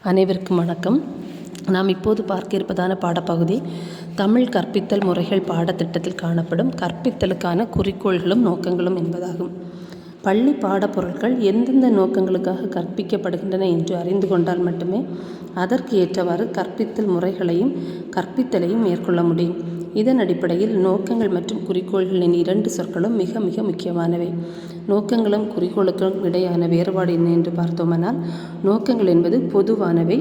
அனைவருக்கும் வணக்கம். நாம் இப்போது பார்க்க இருப்பதான பாடப்பகுதி தமிழ் கற்பித்தல் முறைகள் பாடத்திட்டத்தில் காணப்படும் கற்பித்தலுக்கான குறிக்கோள்களும் நோக்கங்களும் என்பதாகும். பள்ளி பாடப்பொருட்கள் எந்தெந்த நோக்கங்களுக்காக கற்பிக்கப்படுகின்றன என்று அறிந்து கொண்டால் மட்டுமே அதற்கு ஏற்றவாறு கற்பித்தல் முறைகளையும் கற்பித்தலையும் மேற்கொள்ள முடியும். இதன் அடிப்படையில் நோக்கங்கள் மற்றும் குறிக்கோள்களின் இரண்டு சொற்களும் மிக மிக முக்கியமானவை. நோக்கங்களும் குறிக்கோளுக்கும் இடையான வேறுபாடு என்ன என்று பார்த்தோமானால், நோக்கங்கள் என்பது பொதுவானவை,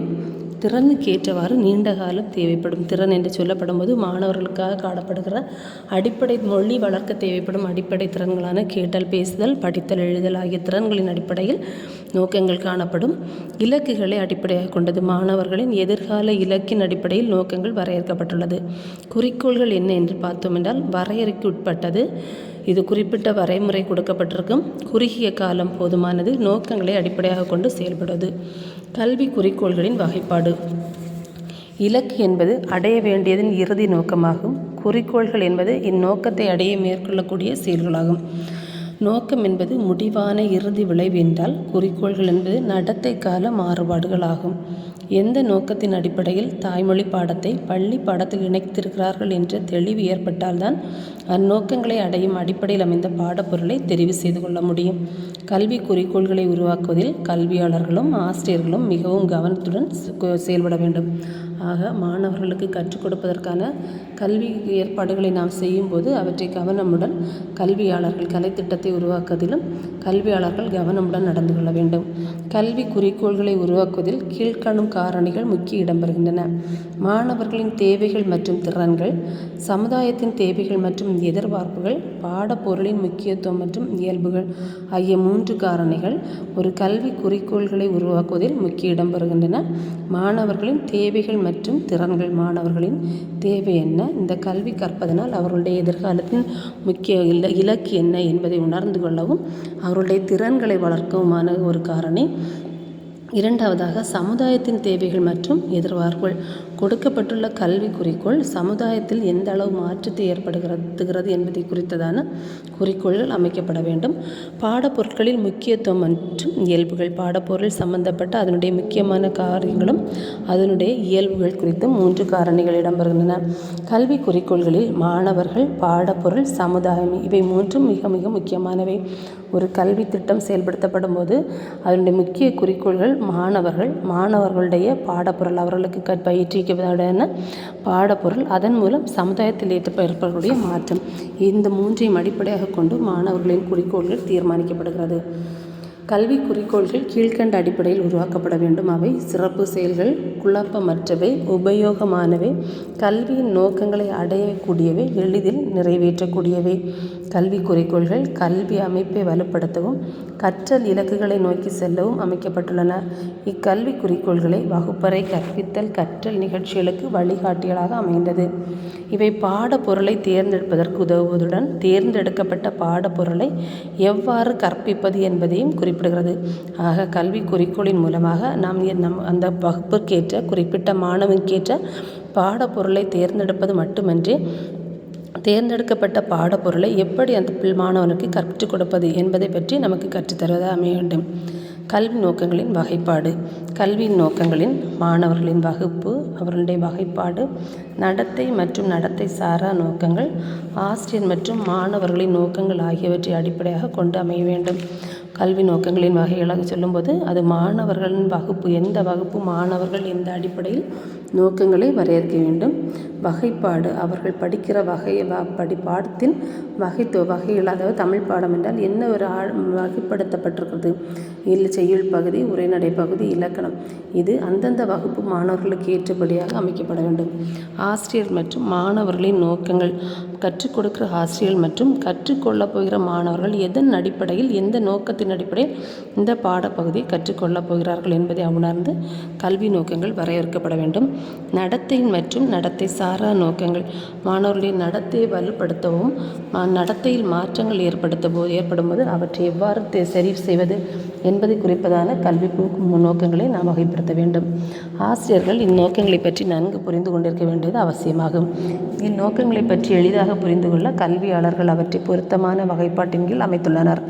திறனுக்கு ஏற்றவாறு நீண்ட காலம் தேவைப்படும். திறன் என்று சொல்லப்படும் போது மாணவர்களுக்காக காணப்படுகிற அடிப்படை மொழி வளர்க்க தேவைப்படும் அடிப்படை திறன்களான கேட்டல், பேசுதல், படித்தல், எழுதல் ஆகிய திறன்களின் அடிப்படையில் நோக்கங்கள் காணப்படும். இலக்குகளை அடிப்படையாக கொண்டது. மாணவர்களின் எதிர்கால இலக்கின் அடிப்படையில் நோக்கங்கள் வரையறுக்கப்பட்டுள்ளது. குறிக்கோள்கள் என்ன என்று பார்த்தோம் என்றால், வரையறைக்கு உட்பட்டது. இது குறிப்பிட்ட வரைமுறை கொடுக்கப்பட்டிருக்கும். குறுகிய காலம் போதுமானது. நோக்கங்களை அடிப்படையாக கொண்டு செயல்படுவது. கல்வி குறிக்கோள்களின் வகைப்பாடு. இலக்கு என்பது அடைய வேண்டியதன் இறுதி நோக்கமாகும். குறிக்கோள்கள் என்பது இந்நோக்கத்தை அடைய மேற்கொள்ளக்கூடிய செயல்களாகும். நோக்கம் என்பது முடிவான இறுதி விளைவு என்றால், குறிக்கோள்கள் என்பது நடத்தை கால மாறுபாடுகள் ஆகும். எந்த நோக்கத்தின் அடிப்படையில் தாய்மொழி பாடத்தை பள்ளி பாடத்தில் இணைத்திருக்கிறார்கள் என்ற தெளிவு ஏற்பட்டால்தான் அந்நோக்கங்களை அடையும் அடிப்படையில் அமைந்த பாடப்பொருளை தெரிவு செய்து கொள்ள முடியும். கல்வி குறிக்கோள்களை உருவாக்குவதில் கல்வியாளர்களும் ஆசிரியர்களும் மிகவும் கவனத்துடன் செயல்பட வேண்டும். ஆக, மாணவர்களுக்கு கற்றுக் கொடுப்பதற்கான கல்வி ஏற்பாடுகளை நாம் செய்யும்போது அவற்றை கவனமுடன் கல்வியாளர்கள் கலைத்திட்டத்தை உருவாக்குவதிலும் கல்வியாளர்கள் கவனமுடன் நடந்து கொள்ள வேண்டும். கல்வி குறிக்கோள்களை உருவாக்குவதில் கீழ்காணும் காரணிகள் முக்கிய இடம் பெறுகின்றன. மாணவர்களின் தேவைகள் மற்றும் திறன்கள், சமுதாயத்தின் தேவைகள் மற்றும் எதிர்பார்ப்புகள், பாடப்பொருளின் முக்கியத்துவம் மற்றும் இயல்புகள் ஆகிய 3 காரணிகள் ஒரு கல்வி குறிக்கோள்களை உருவாக்குவதில் முக்கிய இடம் பெறுகின்றன. மாணவர்களின் தேவைகள் மற்றும் திறன்கள். மாணவர்களின் தேவை என்ன, இந்த கல்வி கற்பதனால் அவர்களுடைய எதிர்காலத்தின் முக்கிய இலக்கு என்ன என்பதை உணர்ந்து கொள்ளவும் அவர்களுடைய திறன்களை வளர்க்கவுமான ஒரு காரணி. இரண்டாவதாக, சமுதாயத்தின் தேவைகள் மற்றும் எதிர்பார்ப்புகள். கொடுக்கப்பட்டுள்ள கல்வி குறிக்கோள் சமுதாயத்தில் எந்த அளவு மாற்றத்தை ஏற்படுத்துகிறது என்பதை குறித்ததான குறிக்கோள்கள் அமைக்கப்பட வேண்டும். பாடப்பொருட்களில் முக்கியத்துவம் மற்றும் இயல்புகள். பாடப்பொருள் சம்பந்தப்பட்ட அதனுடைய முக்கியமான காரியங்களும் அதனுடைய இயல்புகள் குறித்தும் 3 காரணிகள் இடம்பெறுகின்றன. கல்வி குறிக்கோள்களில் மாணவர்கள், பாடப்பொருள், சமுதாயம் இவை 3ம் மிக மிக முக்கியமானவை. ஒரு கல்வி திட்டம் செயல்படுத்தப்படும் போது அதனுடைய முக்கிய குறிக்கோள்கள் மாணவர்களுடைய பாடப்பொருள், அவர்களுக்கு பயிற்றுவிக்கப்படான பாடப்பொருள், அதன் மூலம் சமுதாயத்தில் ஏற்படக்கூடிய மாற்றம், இந்த 3ஐயும் அடிப்படையாக கொண்டு மாணவர்களின் குறிக்கோள்கள் தீர்மானிக்கப்படுகிறது. கல்வி குறிக்கோள்கள் கீழ்கண்ட அடிப்படையில் உருவாக்கப்பட வேண்டும். அவை சிறப்பு செயல்கள், குழப்பமற்றவை, உபயோகமானவை, கல்வியின் நோக்கங்களை அடையக்கூடியவை, எளிதில் நிறைவேற்றக்கூடியவை. கல்வி குறிக்கோள்கள் கல்வி அமைப்பை வலுப்படுத்தவும் கற்றல் இலக்குகளை நோக்கி செல்லவும் அமைக்கப்பட்டுள்ளன. இக்கல்வி குறிக்கோள்களை வகுப்பறை கற்பித்தல் கற்றல் நிகழ்ச்சிகளுக்கு வழிகாட்டிகளாக அமைந்தது. இவை பாடப்பொருளை தேர்ந்தெடுப்பதற்கு உதவுவதுடன் தேர்ந்தெடுக்கப்பட்ட பாடப்பொருளை எவ்வாறு கற்பிப்பது என்பதையும் குறிப்பிடுகிறது. ஆக, கல்வி குறிக்கோளின் மூலமாக நாம் அந்த வகுப்புக்கேற்ற குறிப்பிட்ட மாணவனுக்கேற்ற பாடப்பொருளை தேர்ந்தெடுப்பது மட்டுமன்றி, தேர்ந்தெடுக்கப்பட்ட பாடப்பொருளை எப்படி அந்த மாணவனுக்கு கற்றுக் கொடுப்பது என்பதை பற்றி நமக்கு கற்றுத்தருவதாக அமைய வேண்டும். கல்வி நோக்கங்களின் வகைப்பாடு. கல்வியின் நோக்கங்களின் மாணவர்களின் வகுப்பு, அவர்களுடைய வகைப்பாடு, நடத்தை மற்றும் நடத்தை சாரா நோக்கங்கள், ஆசிரியர் மற்றும் மாணவர்களின் நோக்கங்கள் ஆகியவற்றை அடிப்படையாக கொண்டு அமைய வேண்டும். கல்வி நோக்கங்களின் வகைகளாக சொல்லும்போது அது மாணவர்களின் வகுப்பு, எந்த வகுப்பு மாணவர்கள் எந்த அடிப்படையில் நோக்கங்களை வரையறுக்க வேண்டும். வகைப்பாடு, அவர்கள் படிக்கிற பாடத்தின் வகைகள், அதாவது தமிழ் பாடம் என்றால் என்ன ஒரு வகைப்படுத்தப்பட்டிருக்கிறது, இல்லை செய்யுள் பகுதி, உரைநடை பகுதி, இலக்கணம், இது அந்தந்த வகுப்பு மாணவர்களுக்கு ஏற்றபடியாக அமைக்கப்பட வேண்டும். ஆசிரியர் மற்றும் மாணவர்களின் நோக்கங்கள். கற்றுக் கொடுக்கிற ஆசிரியர்கள் மற்றும் கற்றுக்கொள்ளப் போகிற மாணவர்கள் எதன் அடிப்படையில், எந்த நோக்கத்தின் அடிப்படையில் இந்த பாடப்பகுதியை கற்றுக்கொள்ளப் போகிறார்கள் என்பதை உணர்ந்து கல்வி நோக்கங்கள் வரையறுக்கப்பட வேண்டும். நடத்தை மற்றும் நடத்தை சாரா நோக்கங்கள். மாணவர்களுடைய நடத்தையை வலுப்படுத்தவும் நடத்தையில் மாற்றங்கள் ஏற்படும் போது அவற்றை எவ்வாறு சரி செய்வது என்பதை குறிப்பதான கல்வி நோக்கங்களை நாம் வகைப்படுத்த வேண்டும். ஆசிரியர்கள் இந்நோக்கங்களை பற்றி நன்கு புரிந்து கொண்டிருக்க வேண்டியது அவசியமாகும். இந்நோக்கங்களை பற்றி எளிதாக புரிந்து கொள்ள கல்வியாளர்கள் அவற்றை பொருத்தமான வகைப்பாட்டின் கீழ் அமைத்துள்ளனர்.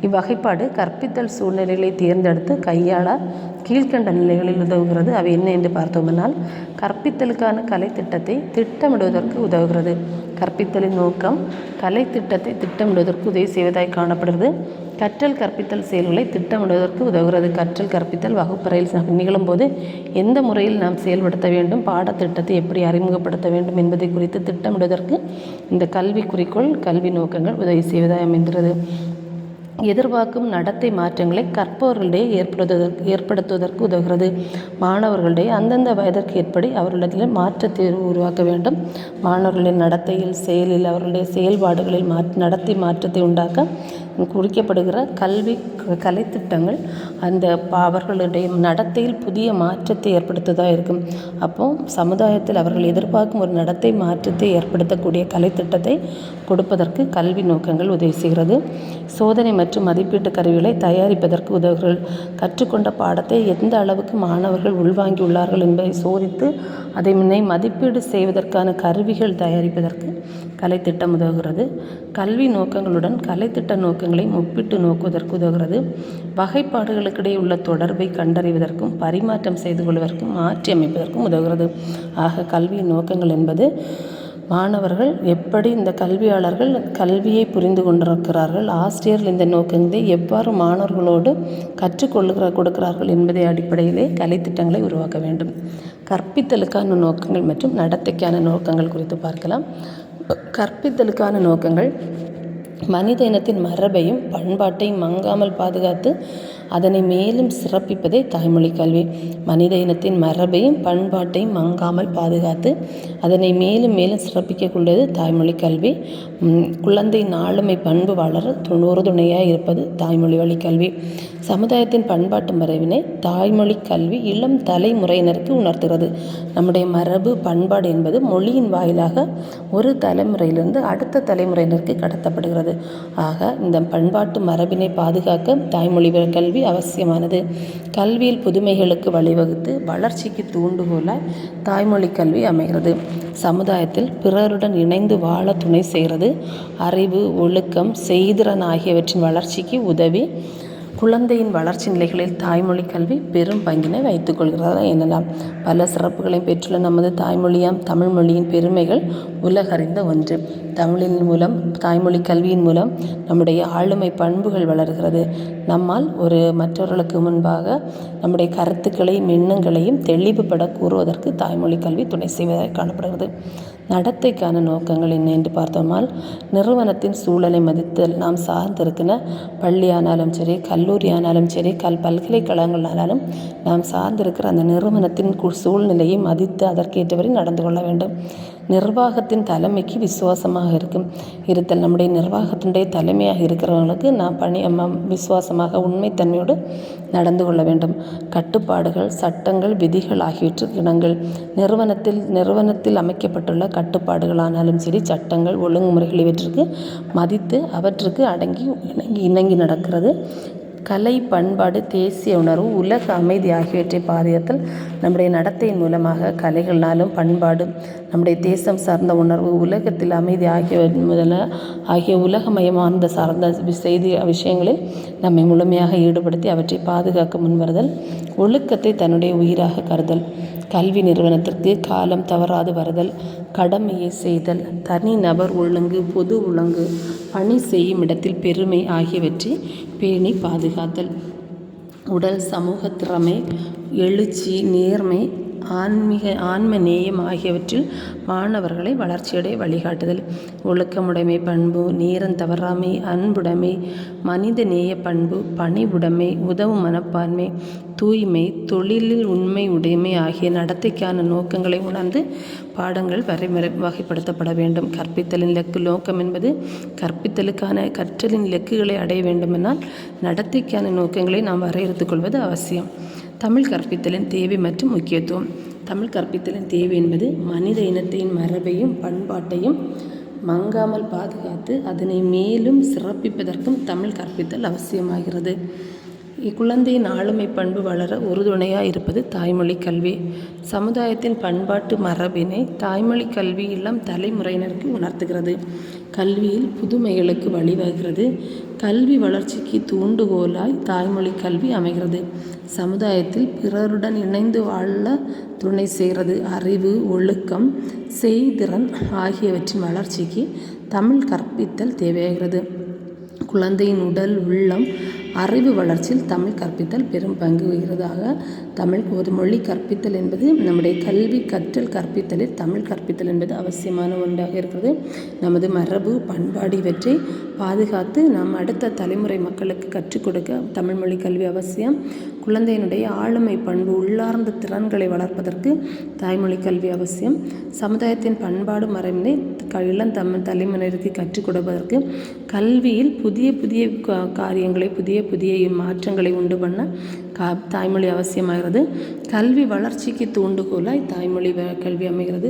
இவ்வகைப்பாடு கற்பித்தல் சூழ்நிலைகளை தேர்ந்தெடுத்து கையாள கீழ்கண்ட நிலைகளில் உதவுகிறது. அவை என்ன என்று பார்த்தோம்னால், கற்பித்தலுக்கான கலைத்திட்டத்தை திட்டமிடுவதற்கு உதவுகிறது. கற்பித்தலின் நோக்கம் கலைத்திட்டத்தை திட்டமிடுவதற்கு உதவி செய்வதாய் காணப்படுகிறது. கற்றல் கற்பித்தல் செயல்களை திட்டமிடுவதற்கு உதவுகிறது. கற்றல் கற்பித்தல் வகுப்பறையில் நிகழும்போது எந்த முறையில் நாம் செயல்படுத்த வேண்டும், பாடத்திட்டத்தை எப்படி அறிமுகப்படுத்த வேண்டும் என்பதை குறித்து திட்டமிடுவதற்கு இந்த கல்வி குறிக்கோள், கல்வி நோக்கங்கள் உதவி செய்வதாய் அமைகிறது. எதிர்பார்க்கும் நடத்தை மாற்றங்களை கற்பவர்களிடையே ஏற்படுத்துவதற்கு உதவுகிறது. மாணவர்களிடையே அந்தந்த வயதிற்கு ஏற்படி அவர்களிடத்தில் மாற்றத்தை உருவாக்க வேண்டும். மாணவர்களின் நடத்தையில், செயலில், அவர்களுடைய செயல்பாடுகளில் நடத்தை மாற்றத்தை உண்டாக்க குறிக்கப்படுகிற கலைத்திட்டங்கள் அந்த அவர்களுடைய நடத்தையில் புதிய மாற்றத்தை ஏற்படுத்துவதாக இருக்கும். அப்போது சமுதாயத்தில் அவர்கள் எதிர்பார்க்கும் ஒரு நடத்தை மாற்றத்தை ஏற்படுத்தக்கூடிய கலைத்திட்டத்தை கொடுப்பதற்கு கல்வி நோக்கங்கள் உதவி செய்கிறது. சோதனை மற்றும் மதிப்பீட்டு கருவிகளை தயாரிப்பதற்கு உதவுகிறது. கற்றுக்கொண்ட பாடத்தை எந்த அளவுக்கு மாணவர்கள் உள்வாங்கியுள்ளார்கள் என்பதை சோதித்து அதை மதிப்பீடு செய்வதற்கான கருவிகள் தயாரிப்பதற்கு கலைத்திட்டம் உதவுகிறது. கல்வி நோக்கங்களுடன் கலைத்திட்ட நோக்கங்களை ஒப்பிட்டு நோக்குவதற்கு உதவுகிறது. வகைப்பாடுகளுக்கிடையே உள்ள தொடர்பை கண்டறிவதற்கும் பரிமாற்றம் செய்து கொள்வதற்கும் மாற்றி அமைப்பதற்கும் உதவுகிறது. ஆக கல்வியின் நோக்கங்கள் என்பது மாணவர்கள் எப்படி இந்த கல்வியாளர்கள் கல்வியை புரிந்து கொண்டிருக்கிறார்கள், ஆசிரியர்கள் இந்த நோக்கங்களை எவ்வாறு மாணவர்களோடு கொடுக்கிறார்கள் என்பதை அடிப்படையிலே கலைத்திட்டங்களை உருவாக்க வேண்டும். கற்பித்தலுக்கான நோக்கங்கள் மற்றும் நடத்தைக்கான நோக்கங்கள் குறித்து பார்க்கலாம். கற்பித்தலுக்கான நோக்கங்கள் மனித இனத்தின் மரபையும் பண்பாட்டையும் மங்காமல் பாதுகாத்து அதனை மேலும் சிறப்பிப்பதே தாய்மொழி கல்வி. மனித இனத்தின் மரபையும் பண்பாட்டையும் மங்காமல் பாதுகாத்து அதனை மேலும் மேலும் சிறப்பிக்கக்கூடியது தாய்மொழி கல்வி. குழந்தையின் ஆளுமை பண்பு வளர உறுதுணையாக இருப்பது தாய்மொழி வழி கல்வி. சமுதாயத்தின் பண்பாட்டு மரபினை தாய்மொழி கல்வி இளம் தலைமுறையினருக்கு உணர்த்துகிறது. நம்முடைய மரபு பண்பாடு என்பது மொழியின் வாயிலாக ஒரு தலைமுறையிலிருந்து அடுத்த தலைமுறையினருக்கு கடத்தப்படுகிறது. ஆக இந்த பண்பாட்டு மரபினை பாதுகாக்க தாய்மொழி கல்வி அவசியமானது. கல்வியில் புதுமைகளுக்கு வழிவகுத்து வளர்ச்சிக்கு தூண்டுகோலாய் தாய்மொழி கல்வி அமைகிறது. சமுதாயத்தில் பிறருடன் இணைந்து வாழ துணை செய்கிறது. அறிவு, ஒழுக்கம், செய்திறன் ஆகியவற்றின் வளர்ச்சிக்கு உதவி குழந்தையின் வளர்ச்சி நிலைகளில் தாய்மொழி கல்வி பெரும் பங்கினை வைத்துக் கொள்கிறதா எனலாம். பல சிறப்புகளை பெற்றுள்ள நமது தாய்மொழியாம் தமிழ் மொழியின் பெருமைகள் உலகறிந்த ஒன்று. தமிழின் மூலம், தாய்மொழி கல்வியின் மூலம் நம்முடைய ஆளுமை பண்புகள் வளர்கிறது. நம்மால் மற்றவர்களுக்கு முன்பாக நம்முடைய கருத்துக்களையும் எண்ணங்களையும் தெளிவுபட கூறுவதற்கு தாய்மொழி கல்வி துணை செய்வதாக காணப்படுகிறது. நடத்தைக்கான நோக்கங்கள் என்ன என்று பார்த்தோம்னால், நிறுவனத்தின் சூழலை மதித்தல். நாம் சார்ந்திருக்கிற பள்ளியானாலும் சரி, கல்லூரியானாலும் சரி, பல்கலைக்கழகங்களானாலும் நாம் சார்ந்திருக்கிற அந்த நிறுவனத்தின் சூழ்நிலையை மதித்து அதற்கேற்றவரை நடந்து கொள்ள வேண்டும். நிர்வாகத்தின் தலைமைக்கு விசுவாசமாக இருத்தல். நம்முடைய நிர்வாகத்தினுடைய தலைமையாக இருக்கிறவங்களுக்கு நாம் விசுவாசமாக உண்மைத்தன்மையோடு நடந்து கொள்ள வேண்டும். கட்டுப்பாடுகள், சட்டங்கள், விதிகள் ஆகியவற்றுக்கு இணங்கல். நிறுவனத்தில் அமைக்கப்பட்டுள்ள கட்டுப்பாடுகளானாலும் சரி, சட்டங்கள், ஒழுங்குமுறைகள் இவற்றிற்கு மதித்து அவற்றுக்கு இணங்கி நடக்கிறது. கலை, பண்பாடு, தேசிய உணர்வு, உலக அமைதி ஆகியவற்றை பாதுகாத்தல். நம்முடைய நடத்தையின் மூலமாக கலைகளாலும் பண்பாடு, நம்முடைய தேசம் சார்ந்த உணர்வு, உலகத்தில் அமைதி ஆகிய உலகமயமான சார்ந்த விஷயங்களில் நம்மை முழுமையாக ஈடுபடுத்தி அவற்றை பாதுகாக்க முன்வருதல். ஒழுக்கத்தை தன்னுடைய உயிராக கருதல். கல்வி நிறுவனத்திற்கு காலம் தவறாது வருதல். கடமையை செய்தல். தனி நபர் ஒழுங்கு, பொது ஒழுங்கு, பணி செய்யும் இடத்தில் பெருமை ஆகியவற்றை பேணி பாதுகாத்தல். உடல், சமூக திறமை, எழுச்சி, நேர்மை, ஆன்ம நேயம் ஆகியவற்றில் மாணவர்களை வளர்ச்சியடைய வழிகாட்டுதல். ஒழுக்கமுடைமை பண்பு, நேரம் தவறாமை, அன்புடைமை, மனித நேய பண்பு, பணிவுடைமை, உதவும் மனப்பான்மை, தூய்மை, தொழிலில் உண்மை உடைமை ஆகிய நடத்தைக்கான நோக்கங்களை உணர்ந்து பாடங்கள் வகைப்படுத்தப்பட வேண்டும். கற்பித்தலின் நோக்கம் என்பது கற்றலின் இலக்குகளை அடைய வேண்டுமென்றால் நடத்தைக்கான நோக்கங்களை நாம் வரையறுத்துக் கொள்வது அவசியம். தமிழ் கற்பித்தலின் தேவை மற்றும் முக்கியத்துவம். தமிழ் கற்பித்தலின் தேவை என்பது மனித இனத்தின் மரபையும் பண்பாட்டையும் மங்காமல் பாதுகாத்து அதனை மேலும் சிறப்பிப்பதற்கும் தமிழ் கற்பித்தல் அவசியமாகிறது. இக்குழந்தையின் ஆளுமை பண்பு வளர உறுதுணையாக இருப்பது தாய்மொழி கல்வி. சமுதாயத்தின் பண்பாட்டு மரபினை தாய்மொழி கல்வி இளம் தலைமுறையினருக்கு உணர்த்துகிறது. கல்வியில் புதுமைகளுக்கு வழிவகுக்கிறது. கல்வி வளர்ச்சிக்கு தூண்டுகோலாய் தாய்மொழி கல்வி அமைகிறது. சமுதாயத்தில் பிறருடன் இணைந்து வாழ துணை செய்கிறது. அறிவு, ஒழுக்கம், செய்திறன் ஆகியவற்றின் வளர்ச்சிக்கு தமிழ் கற்பித்தல் தேவையாகிறது. குழந்தையின் உடல், உள்ளம், அறிவு வளர்ச்சியில் தமிழ் கற்பித்தல் பெரும் பங்கு வகிக்கிறதாக. தமிழ் ஒரு மொழி கற்பித்தல் என்பது நம்முடைய கல்வி கற்றல் கற்பித்தலில் தமிழ் கற்பித்தல் என்பது அவசியமான ஒன்றாக இருக்கிறது. நமது மரபு, பண்பாடு இவற்றை பாதுகாத்து நாம் அடுத்த தலைமுறை மக்களுக்கு கற்றுக் கொடுக்க தமிழ் மொழி கல்வி அவசியம். குழந்தையினுடைய ஆளுமை பண்பு, உள்ளார்ந்த திறன்களை வளர்ப்பதற்கு தாய்மொழி கல்வி அவசியம். சமுதாயத்தின் பண்பாடு மரபினை இளம் தலைமுறையினருக்கு கற்றுக் கொடுப்பதற்கு கல்வியில் புதிய புதிய காரியங்களை, புதிய மாற்றங்களை உண்டு பண்ண தாய்மொழி அவசியமாகிறது. கல்வி வளர்ச்சிக்கு தூண்டுகோலாய் தாய்மொழி கல்வி அமைகிறது.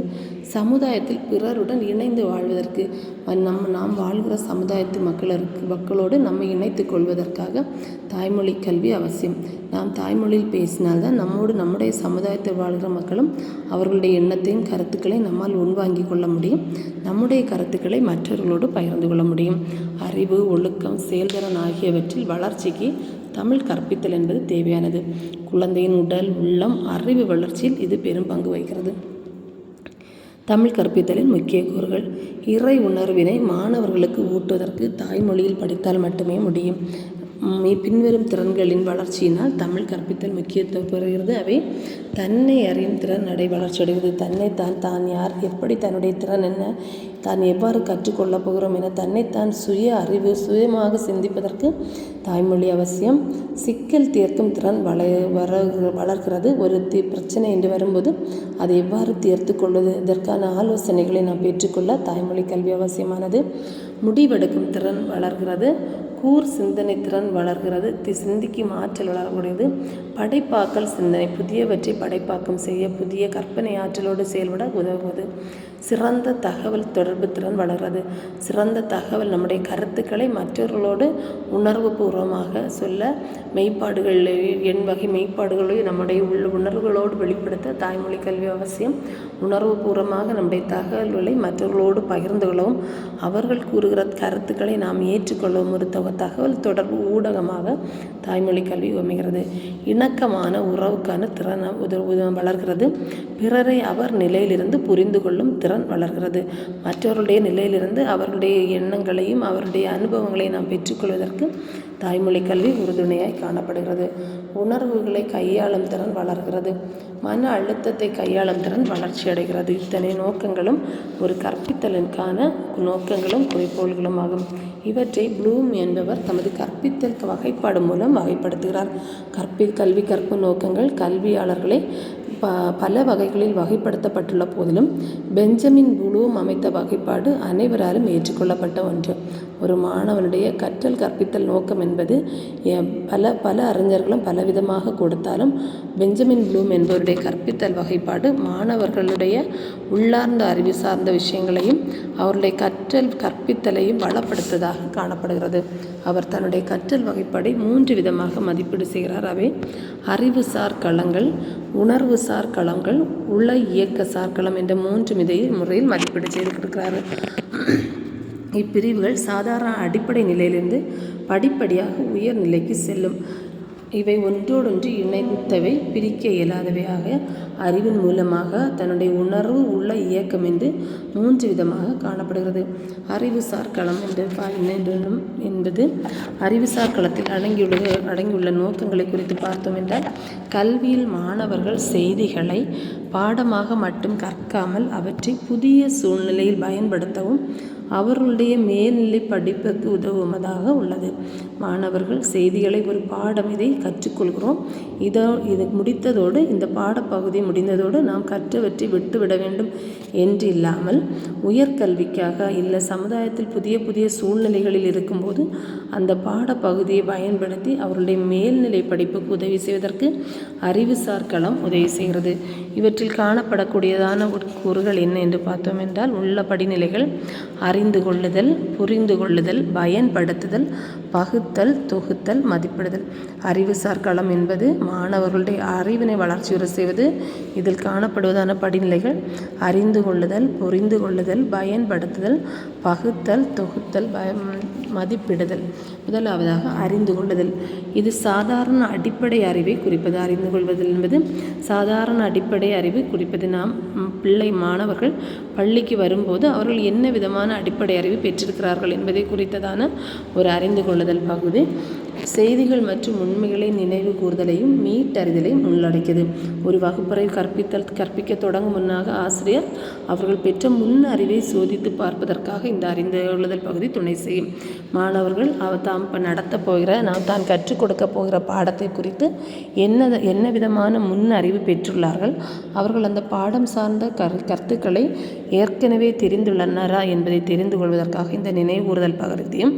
சமுதாயத்தில் பிறருடன் இணைந்து வாழ்வதற்கு நாம் வாழ்கிற சமுதாயத்து மக்களோடு நம்மை இணைத்து கொள்வதற்காக தாய்மொழி கல்வி அவசியம். நாம் தாய்மொழியில் பேசினால்தான் நம்முடைய சமுதாயத்தில் வாழ்கிற மக்களும் அவர்களுடைய எண்ணத்தையும் கருத்துக்களையும் நம்மால் உள்வாங்கிக் கொள்ள முடியும். நம்முடைய கருத்துக்களை மற்றவர்களோடு பகிர்ந்து கொள்ள முடியும். அறிவு, ஒழுக்கம், செயல்திறன் ஆகியவற்றில் வளர்ச்சிக்கு தமிழ் கற்பித்தல் என்பது தேவையானது. குழந்தையின் உடல், உள்ளம், அறிவு வளர்ச்சியில் இது பெரும் பங்கு வகிக்கிறது. தமிழ் கற்பித்தலின் முக்கிய கூறுகள். இறை உணர்வினை மாணவர்களுக்கு ஊட்டுவதற்கு தாய்மொழியில் படித்தால் மட்டுமே முடியும். பின்வரும் திறன்களின் வளர்ச்சியினால் தமிழ் கற்பித்தல் முக்கியத்துவம் பெறுகிறது. அவை தன்னை அறியும் திறன் வளர்ச்சி அடைகிறது. தான் யார், எப்படி, தன்னுடைய திறன் என்ன, தான் எவ்வாறு கற்றுக்கொள்ளப் போகிறோம் என தன்னைத்தான் சுய அறிவு, சுயமாக சிந்திப்பதற்கு தாய்மொழி அவசியம். சிக்கல் தீர்க்கும் திறன் வளர்கிறது. ஒரு பிரச்சனை என்று வரும்போது அதை எவ்வாறு தீர்த்து கொள்வது, இதற்கான ஆலோசனைகளை நாம் பெற்றுக்கொள்ள தாய்மொழி கல்வி அவசியமானது. முடிவெடுக்கும் திறன் வளர்கிறது. கூர் சிந்தனை திறன் வளர்கிறது. சிந்திக்கும் ஆற்றல் வளரக்கூடியது. படைப்பாக்கல் சிந்தனை, புதியவற்றை படைப்பாக்கம் செய்ய புதிய கற்பனை ஆற்றலோடு செயல்பட உதவுவது. சிறந்த தகவல் தொடர்பு திறன் வளர்கிறது. சிறந்த தகவல், நம்முடைய கருத்துக்களை மற்றவர்களோடு உணர்வு பூர்வமாக சொல்ல, வகை மெய்ப்பாடுகளையும் நம்முடைய உணர்வுகளோடு வெளிப்படுத்த தாய்மொழி கல்வி அவசியம். உணர்வு பூர்வமாக நம்முடைய தகவல்களை மற்றவர்களோடு பகிர்ந்து கொள்ளவும், அவர்கள் கூறுகிற கருத்துக்களை நாம் ஏற்றுக்கொள்ளவும் ஒரு தகவல் தொடர்பு ஊடகமாக தாய்மொழி கல்வி அமைகிறது. இணக்கமான உறவுக்கான திறன் வளர்கிறது. பிறரை அவர் நிலையிலிருந்து புரிந்து கொள்ளும் திறன் வளர்கிறது. மற்றவருடைய நிலையிலிருந்து அவர்களுடைய எண்ணங்களையும் அவருடைய அனுபவங்களையும் நாம் பெற்றுக்கொள்வதற்கு தாய்மொழி கல்வி உறுதுணையாய் காணப்படுகிறது. உணர்வுகளை கையாளும் திறன் வளர்கிறது. மன அழுத்தத்தை கையாளும் திறன் வளர்ச்சி அடைகிறது. இத்தனை நோக்கங்களும் ஒரு கற்பித்தலுக்கான நோக்கங்களும் குறிக்கோள்களும் ஆகும். இவற்றை ப்ளூம் என்பவர் தமது கற்பித்தல் வகைப்பாடு மூலம் வகைப்படுத்துகிறார். கல்வி கற்பு நோக்கங்கள் கல்வியாளர்களை பல வகைகளில் வகைப்படுத்தப்பட்டுள்ள போதிலும் பெஞ்சமின் ப்ளூம் அமைத்த வகைப்பாடு அனைவராலும் ஏற்றுக்கொள்ளப்பட்ட ஒன்று. ஒரு மாணவனுடைய கற்றல் கற்பித்தல் நோக்கம் என்பது பல அறிஞர்களும் பலவிதமாக கொடுத்தாலும் பெஞ்சமின் ப்ளூம் என்பவருடைய கற்பித்தல் வகைப்பாடு மாணவர்களுடைய உள்ளார்ந்த அறிவு சார்ந்த விஷயங்களையும் அவருடைய கற்பித்தலையும் வளப்படுத்துவதாக காணப்படுகிறது. அவர் தன்னுடைய கற்றல் வகைப்பாடை 3 விதமாக மதிப்பீடு செய்கிறார். அவை அறிவுசார் களங்கள், உணர்வுசார் களங்கள், உள இயக்க சார்களம் என்ற 3 முறையில் மதிப்பீடு செய்திருக்கிறார். இப்பிரிவுகள் சாதாரண அடிப்படை நிலையிலிருந்து படிப்படியாக உயர் நிலைக்கு செல்லும். இவை ஒன்றோடொன்று இணைத்தவை, பிரிக்க இயலாதவையாக அறிவின் மூலமாக தன்னுடைய உணர்வு உள்ள இயக்கம் என்று 3 விதமாக காணப்படுகிறது. அறிவுசார் களம் என்பது அறிவுசார் களத்தில் அடங்கியுள்ள நோக்கங்களை குறித்து பார்த்தோம் என்றால், கல்வியில் மாணவர்கள் செய்திகளை பாடமாக மட்டும் கற்காமல் அவற்றை புதிய சூழ்நிலையில் பயன்படுத்தவும் அவர்களுடைய மேல்நிலை படிப்புக்கு உதவுவதாக உள்ளது. மாணவர்கள் செய்திகளை ஒரு பாடம் இதை கற்றுக்கொள்கிறோம், இது முடித்ததோடு இந்த பாடப்பகுதி முடிந்ததோடு நாம் கற்றவற்றை விட்டுவிட வேண்டும் என்று இல்லாமல், உயர்கல்விக்காக இல்லை சமுதாயத்தில் புதிய சூழ்நிலைகளில் இருக்கும்போது அந்த பாடப்பகுதியை பயன்படுத்தி அவர்களுடைய மேல்நிலை படிப்புக்கு உதவி செய்வதற்கு அறிவுசார் களம் உதவி செய்கிறது. இவற்றில் காணப்படக்கூடியதான கூறுகள் என்ன என்று பார்த்தோம் என்றால், உள்ள படிநிலைகள் அறிந்து கொள்ளுதல், புரிந்து கொள்ளுதல், பயன்படுத்துதல், பகுத்தல், தொகுத்தல், மதிப்பிடுதல். அறிவுசார் களம் என்பது மாணவர்களுடைய அறிவினை வளர்ச்சியுற செய்வது. இதில் காணப்படுவதான படிநிலைகள் அறிந்து கொள்ளுதல், புரிந்து கொள்ளுதல், பயன்படுத்துதல், பகுத்தல், தொகுத்தல், மதிப்பிடுதல். முதலாவதாக அறிந்து கொள்ளுதல். இது சாதாரண அடிப்படை அறிவை குறிப்பது. அறிந்து கொள்வதல் என்பது சாதாரண அடிப்படை அறிவை குறிப்பது. நாம் மாணவர்கள் பள்ளிக்கு வரும்போது அவர்கள் என்ன விதமான அடிப்படை அறிவு பெற்றிருக்கிறார்கள் என்பதை குறித்ததான ஒரு அறிந்து கொள்ளுதல் பகுதி. செய்திகள் மற்றும் உண்மைகளை நினைவு கூறுதலையும் மீட்டறிதலையும் உள்ளடக்கியது. ஒரு வகுப்பறை கற்பிக்க தொடங்கும் முன்னாக ஆசிரியர் அவர்கள் பெற்ற முன் அறிவை சோதித்து பார்ப்பதற்காக இந்த அறிந்து கொள்ளுதல் பகுதி துணை செய்யும். மாணவர்கள் தாம் நடத்தப் போகிற தான் கற்றுக் கொடுக்க போகிற பாடத்தை குறித்து என்ன விதமான முன் அறிவு பெற்றுள்ளார்கள், அவர்கள் அந்த பாடம் சார்ந்த கருத்துக்களை ஏற்கனவே தெரிந்துள்ளனரா என்பதை தெரிந்து கொள்வதற்காக இந்த நினைவு கூறுதல் பகுதியும்,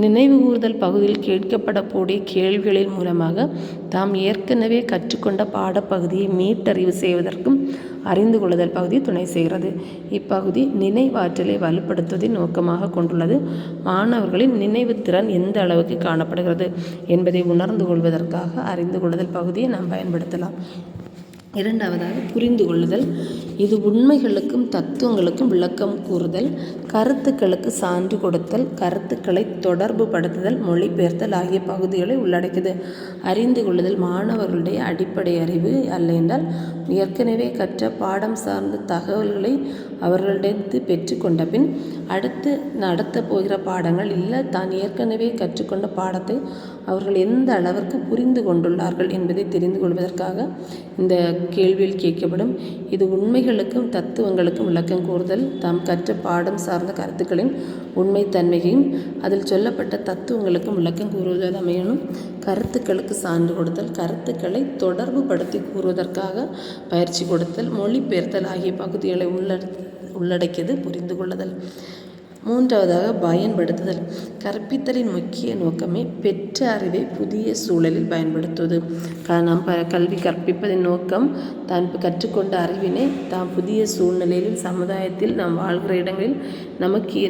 நினைவு கூறுதல் பகுதியில் கேட்கப்படக்கூடிய கேள்விகளின் மூலமாக தாம் ஏற்கனவே கற்றுக்கொண்ட பாடப்பகுதியை மீட்டறிவு செய்வதற்கும் அறிந்து கொள்ளுதல் பகுதி துணை செய்கிறது. இப்பகுதி நினைவாற்றலை வலுப்படுத்துவதை நோக்கமாக கொண்டுள்ளது. மாணவர்களின் நினைவு திறன் எந்த அளவுக்கு காணப்படுகிறது என்பதை உணர்ந்து கொள்வதற்காக அறிந்து கொள்ளுதல் பகுதியை நாம் பயன்படுத்தலாம். இரண்டாவதாக புரிந்து கொள்ளுதல். இது உண்மைகளுக்கும் தத்துவங்களுக்கும் விளக்கம் கூறுதல், கருத்துக்களுக்கு சான்று கொடுத்தல், கருத்துக்களை தொடர்பு படுத்துதல், மொழிபெயர்த்தல் ஆகிய பகுதிகளை உள்ளடக்கியது. அறிந்து கொள்ளுதல் மாணவர்களுடைய அடிப்படை அறிவு அல்ல என்றால் ஏற்கனவே கற்ற பாடம் சார்ந்த தகவல்களை அவர்களிடத்து பெற்றுக்கொண்ட பின் அடுத்து நடத்த போகிற பாடங்கள் இல்லை தான் ஏற்கனவே கற்றுக்கொண்ட பாடத்தை அவர்கள் எந்த அளவிற்கு புரிந்து கொண்டுள்ளார்கள் என்பதை தெரிந்து கொள்வதற்காக இந்த கேள்வியில் கேட்கப்படும். இது உண்மைகளுக்கும் தத்துவங்களுக்கும் விளக்கம் கூறுதல், தாம் கற்ற பாடம் சார்ந்த கருத்துக்களின் உண்மைத்தன்மையையும் அதில் சொல்லப்பட்ட தத்துவங்களுக்கும் விளக்கம் கூறுவதில் அமையணும். கருத்துக்களுக்கு சான்று கொடுத்தல், கருத்துக்களை தொடர்பு படுத்தி கூறுவதற்காக பயிற்சி கொடுத்தல், மொழிபெயர்த்தல் ஆகிய பகுதிகளை உள்ளடக்கியது புரிந்து கொள்ளுதல். மூன்றாவதாக பயன்படுத்துதல். கற்பித்தலின் முக்கிய நோக்கமே பெற்ற அறிவை புதிய சூழலில் பயன்படுத்துவது. நாம் கல்வி கற்பிப்பதின் நோக்கம் தான் கற்றுக்கொண்ட அறிவினை தாம் புதிய சூழ்நிலையில் சமுதாயத்தில் நாம் வாழ்கிற இடங்களில்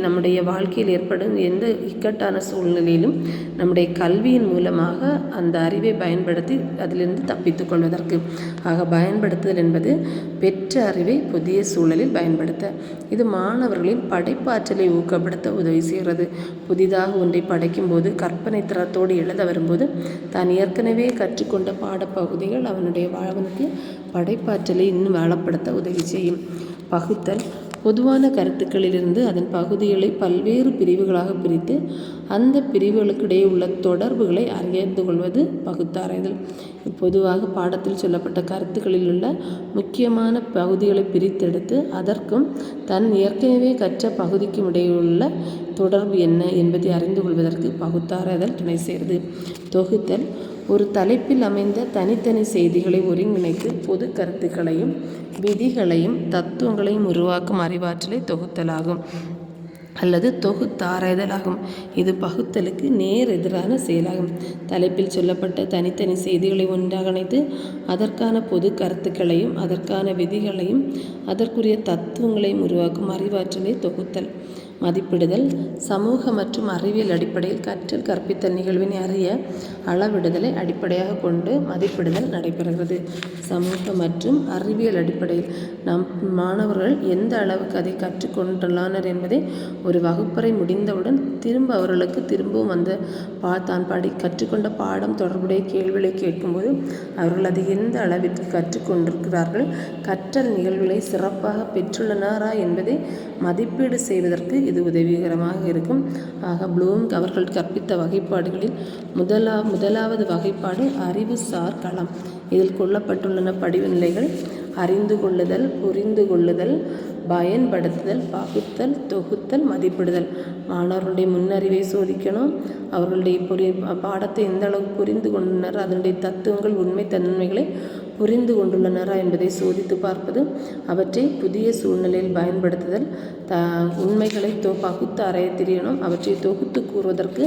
நம்முடைய வாழ்க்கையில் ஏற்படும் எந்த இக்கட்டான சூழ்நிலையிலும் நம்முடைய கல்வியின் மூலமாக அந்த அறிவை பயன்படுத்தி அதிலிருந்து தப்பித்து கொள்வதற்கு. ஆக பயன்படுத்துதல் என்பது பெற்ற அறிவை புதிய சூழலில் பயன்படுத்த. இது மாணவர்களின் படைப்பாற்றலை ஊக்கப்படுத்த உதவி செய்கிறது. புதிதாக ஒன்றை படைக்கும்போது கற்பனை திறத்தோடு எழுத வரும்போது தான் ஏற்கனவே கற்றுக்கொண்ட பாடப்பகுதிகள் அவனுக்கு படைப்பாற்றலை இன்னும் வளப்படுத்த உதவி செய்யும். பகுத்தல். பொதுவான கருத்துக்களிலிருந்து அதன் பகுதிகளை பல்வேறு பிரிவுகளாக பிரித்து அந்த பிரிவுகளுக்கிடையே உள்ள தொடர்புகளை அறிந்து கொள்வது பகுத்தாராய்தல். பொதுவாக பாடத்தில் சொல்லப்பட்ட கருத்துக்களில் உள்ள முக்கியமான பகுதிகளை பிரித்தெடுத்து அதற்கும் தன் ஏற்கனவே கற்ற பகுதிக்கும் இடையுள்ள தொடர்பு என்ன என்பதை அறிந்து கொள்வதற்கு பகுத்தாராய்தல் துணை செய்கிறது. தொகுத்தல். ஒரு தலைப்பில் அமைந்த தனித்தனி செய்திகளை ஒருங்கிணைத்து பொது கருத்துக்களையும் விதிகளையும் தத்துவங்களையும் உருவாக்கும் அறிவாற்றலை தொகுத்தலாகும் அல்லது தொகுத்தாராய்தலாகும். இது பகுத்தலுக்கு நேர் எதிரான செயலாகும். தலைப்பில் சொல்லப்பட்ட தனித்தனி செய்திகளை ஒன்றாக இணைத்து அதற்கான பொது கருத்துக்களையும் அதற்கான விதிகளையும் அதற்குரிய தத்துவங்களையும் உருவாக்கும் அறிவாற்றலை தொகுத்தல். மதிப்பிடுதல். சமூக மற்றும் அறிவியல் அடிப்படையில் கற்றல் கற்பித்தல் நிகழ்வினை அறிய அளவிடுதலை அடிப்படையாக கொண்டு மதிப்பிடுதல் நடைபெறுகிறது. சமூக மற்றும் அறிவியல் அடிப்படையில் நம் மாணவர்கள் எந்த அளவுக்கு அதை கற்றுக்கொண்டுள்ளனர் என்பதை ஒரு வகுப்பறை முடிந்தவுடன் அவர்களுக்கு திரும்பவும் அந்த தான் கற்றுக்கொண்ட பாடம் தொடர்புடைய கேள்விகளை கேட்கும்போது அவர்கள் அதை எந்த அளவிற்கு கற்றுக்கொண்டிருக்கிறார்கள், கற்றல் நிகழ்வுகளை சிறப்பாக பெற்றுள்ளனரா என்பதை மதிப்பீடு செய்வதற்கு இது உதவிகரமாக இருக்கும். ஆக ப்ளூம் அவர்கள் கற்பித்த வகைப்பாடுகளில் முதலாவது வகைப்பாடு அறிவுசார் களம். இதில் கொள்ளப்பட்டுள்ளன படிநிலைகள்: அறிந்து கொள்ளுதல், புரிந்து கொள்ளுதல், பயன்படுத்துதல், பகுத்தல், தொகுத்தல், மதிப்பிடுதல். மாணவர்களுடைய முன்னறிவை சோதிக்கணும். அவர்களுடைய பாடத்தை எந்த அளவுக்கு புரிந்து கொண்டனர், அதனுடைய தத்துவங்கள் உண்மை தன்மைகளை புரிந்து கொண்டுள்ளனரா என்பதை சோதித்து பார்ப்பது, அவற்றை புதிய சூழ்நிலையில் பயன்படுத்துதல், உண்மைகளை பகுத்து ஆராய தெரியணும், அவற்றை தொகுத்து கூறுவதற்கு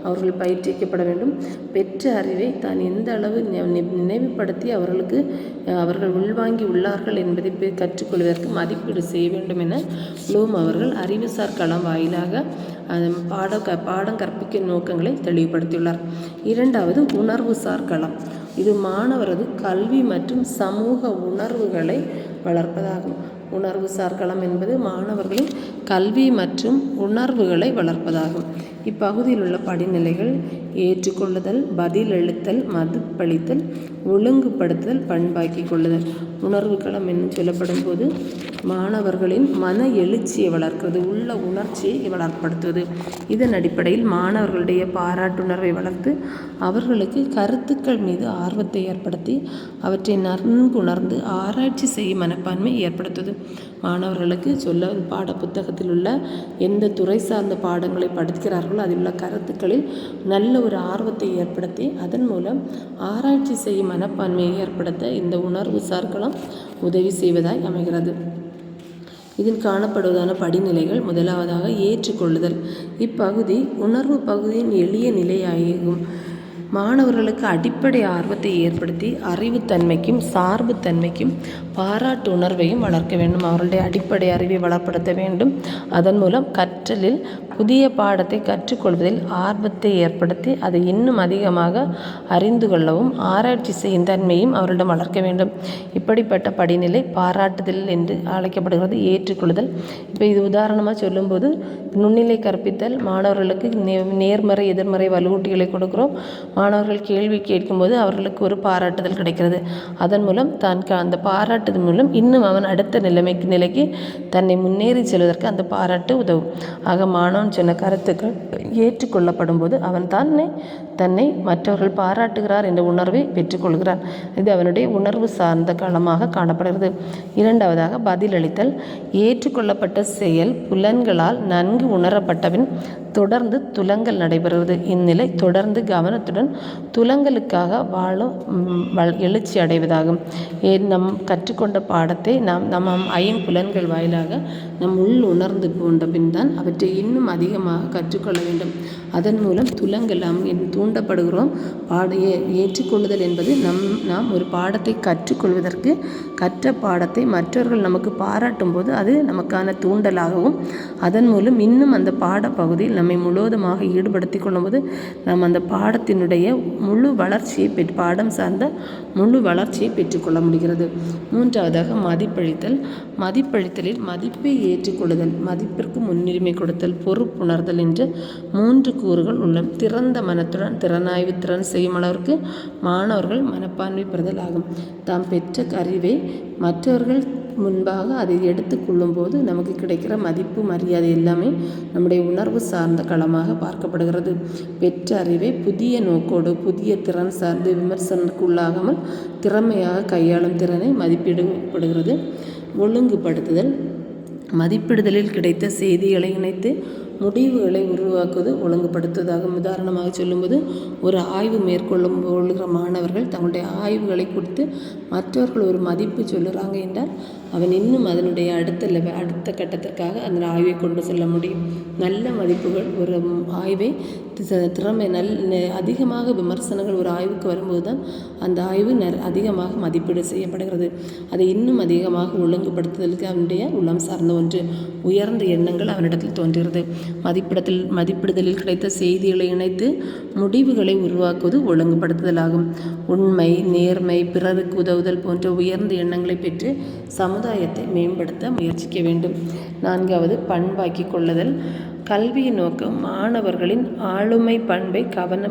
அவர்கள் பயிற்சிக்கப்பட வேண்டும். பெற்ற அறிவை தான் எந்த அளவு நினைவுபடுத்தி அவர்கள் உள்வாங்கி உள்ளார்கள் என்பதை கற்றுக்கொள்வதற்கு மதிப்பீடு செய்ய வேண்டும் என ப்ளூம் அவர்கள் அறிவுசார் களம் வாயிலாக பாடம் கற்பிக்கும் நோக்கங்களை தெளிவுபடுத்தியுள்ளார். இரண்டாவது, உணர்வுசார் களம். இது மாணவரது கல்வி மற்றும் சமூக உணர்வுகளை வளர்ப்பதாகும். உணர்வுசார் களம் என்பது மாணவர்களின் கல்வி மற்றும் உணர்வுகளை வளர்ப்பதாகும். இப்பகுதியில் உள்ள படிநிலைகள்: ஏற்றுக்கொள்ளுதல், பதிலளித்தல், மதிப்பளித்தல், ஒழுங்குபடுத்துதல், பண்பாக்கிக் கொள்ளுதல். உணர்வு களம் என்று சொல்லப்படும் போது மாணவர்களின் மன எழுச்சியை வளர்க்கிறது, உள்ள உணர்ச்சியை வளர்ப்படுத்துவது. இதன் அடிப்படையில் மாணவர்களுடைய பாராட்டுணர்வை வளர்த்து அவர்களுக்கு கருத்துக்கள் மீது ஆர்வத்தை ஏற்படுத்தி அவற்றை நன்குணர்ந்து ஆராய்ச்சி செய்யும் மனப்பான்மை ஏற்படுத்துவது. மாணவர்களுக்கு பாட புத்தகத்தில் உள்ள எந்த துறை சார்ந்த பாடங்களை படிக்கிறார்களோ அதில் உள்ள கருத்துக்களில் நல்ல ஒரு ஆர்வத்தை ஏற்படுத்தி அதன் மூலம் ஆராய்ச்சி செய்யும் மனப்பான்மையை ஏற்படுத்த இந்த உணர்வு சார்களாம் உதவி செய்வதாய் அமைகிறது. இதில் காணப்படுவதான படிநிலைகள்: முதலாவதாக ஏற்றுக்கொள்ளுதல். இப்பகுதி உணர்வு பகுதியின் எளிய நிலையாகும். மாணவர்களுக்கு அடிப்படை ஆர்வத்தை ஏற்படுத்தி அறிவுத்தன்மைக்கும் சார்புத்தன்மைக்கும் பாராட்டு உணர்வையும் வளர்க்க வேண்டும். அவர்களுடைய அடிப்படை அறிவை வளப்படுத்த வேண்டும். அதன் மூலம் கற்றலில் புதிய பாடத்தை கற்றுக்கொள்வதில் ஆர்வத்தை ஏற்படுத்தி அதை இன்னும் அதிகமாக அறிந்து கொள்ளவும் ஆராய்ச்சி செய்யும் தன்மையும் அவரிடம் வளர்க்க வேண்டும். இப்படிப்பட்ட படிநிலை பாராட்டுதல் என்று அழைக்கப்படுகிறது. ஏற்றுக்கொள்ளுதல். இப்போ இது உதாரணமாக சொல்லும்போது நுண்ணிலை கற்பித்தல், மாணவர்களுக்கு நேர்மறை எதிர்மறை வலுவூட்டிகளை கொடுக்கிறோம். மாணவர்கள் கேள்வி கேட்கும்போது அவர்களுக்கு ஒரு பாராட்டுதல் கிடைக்கிறது. அதன் மூலம் அந்த பாராட்டுதல் மூலம் இன்னும் அவன் அடுத்த நிலைக்கு தன்னை முன்னேறி செல்வதற்கு அந்த பாராட்டு உதவும். ஆக மாணவன் சொன்ன கருத்துக்கள் ஏற்றுக்கொள்ளப்படும் போது அவன் தன்னை மற்றவர்கள் பாராட்டுகிறார் என்ற உணர்வை பெற்றுக்கொள்கிறான். இது அவனுடைய உணர்வு சார்ந்த களமாக காணப்படுகிறது. இரண்டாவதாக பதிலளித்தல். ஏற்றுக்கொள்ளப்பட்ட செயல் புலன்களால் நன்கு உணரப்பட்டபின் தொடர்ந்து துலங்கல் நடைபெறுவது. இந்நிலை தொடர்ந்து கவனத்துடன் துலங்கலுக்காக எழுச்சி அடைவதாகும். நம் கற்றுக்கொண்ட பாடத்தை நம் ஐம்புலன்கள் வாயிலாக நம் உள் உணர்ந்து கொண்ட பின் தான் அவற்றை இன்னும் அதிகமாக கற்றுக்கொள்ள வேண்டும். அதன் மூலம் துலங்கல் தூண்டப்படுகிறோம். ஏற்றுக்கொள்ளுதல் என்பது நாம் ஒரு பாடத்தை கற்றுக்கொள்வதற்கு கற்ற பாடத்தை மற்றவர்கள் நமக்கு பாராட்டும் போது அது நமக்கான தூண்டலாகவும் அதன் மூலம் இன்னும் அந்த பாடப்பகுதியில் நம்மை முழுவதுமாக ஈடுபடுத்தி கொள்ளும்போது நாம் அந்த பாடத்தினுடைய முழு வளர்ச்சியை பாடம் சார்ந்த முழு வளர்ச்சியை பெற்றுக்கொள்ள முடிகிறது. மூன்றாவதாக மதிப்பளித்தல். மதிப்பளித்தலில் மதிப்பை ஏற்றுக்கொள்ளுதல், மதிப்பிற்கு முன்னுரிமை கொடுத்தல், பொறுப்புணர்தல் என்ற 3 கூறுகள் உள்ளன. திறந்த மனத்துடன் திறனாய்வு திறன் செய்யும் அளவிற்கு மாணவர்கள் மனப்பான்மை பெறுதல் ஆகும். தாம் பெற்ற அறிவை மற்றவர்கள் முன்பாக அதை எடுத்துக்கொள்ளும் போது நமக்கு கிடைக்கிற மதிப்பு மரியாதை எல்லாமே நம்முடைய உணர்வு சார்ந்த களமாக பார்க்கப்படுகிறது. பெற்ற அறிவை புதிய நோக்கோடு புதிய திறன் சார்ந்து விமர்சனத்துக்குள்ளாகாமல் திறமையாக கையாளும் திறனை மதிப்பிடப்படுகிறது. ஒழுங்குபடுத்துதல். மதிப்பிடுதலில் கிடைத்த செய்திகளை இணைத்து முடிவுகளை உருவாக்குவது ஒழுங்குபடுத்துவதாகும். உதாரணமாக சொல்லும்போது ஒரு ஆய்வு கொள்கிற மாணவர்கள் தங்களுடைய ஆய்வுகளை கொடுத்து மற்றவர்கள் ஒரு மதிப்பு சொல்லுறாங்க என்றால் அவன் இன்னும் அதனுடைய அடுத்த கட்டத்திற்காக அந்த ஆய்வை கொண்டு செல்ல முடியும். நல்ல மதிப்புகள் ஒரு ஆய்வை திறமை அதிகமாக விமர்சனங்கள் ஒரு ஆய்வுக்கு வரும்போது தான் அந்த ஆய்வு அதிகமாக மதிப்பீடு செய்யப்படுகிறது. அதை இன்னும் அதிகமாக ஒழுங்குபடுத்துதலுக்கு அவனுடைய உள்ளம் சார்ந்த ஒன்று. உயர்ந்த எண்ணங்கள் அவனிடத்தில் தோன்றுகிறது. மதிப்பிடுதலில் கிடைத்த செய்திகளை இணைத்து முடிவுகளை உருவாக்குவது ஒழுங்குபடுத்துதலாகும். உண்மை, நேர்மை, பிறருக்கு உதவுதல் போன்ற உயர்ந்த எண்ணங்களை பெற்று சமுதாயத்தை மேம்படுத்த முயற்சிக்க வேண்டும். நான்காவது பண்பாக்கிக் கொள்ளுதல். கல்வியின் நோக்கம் மாணவர்களின் ஆளுமை பண்பை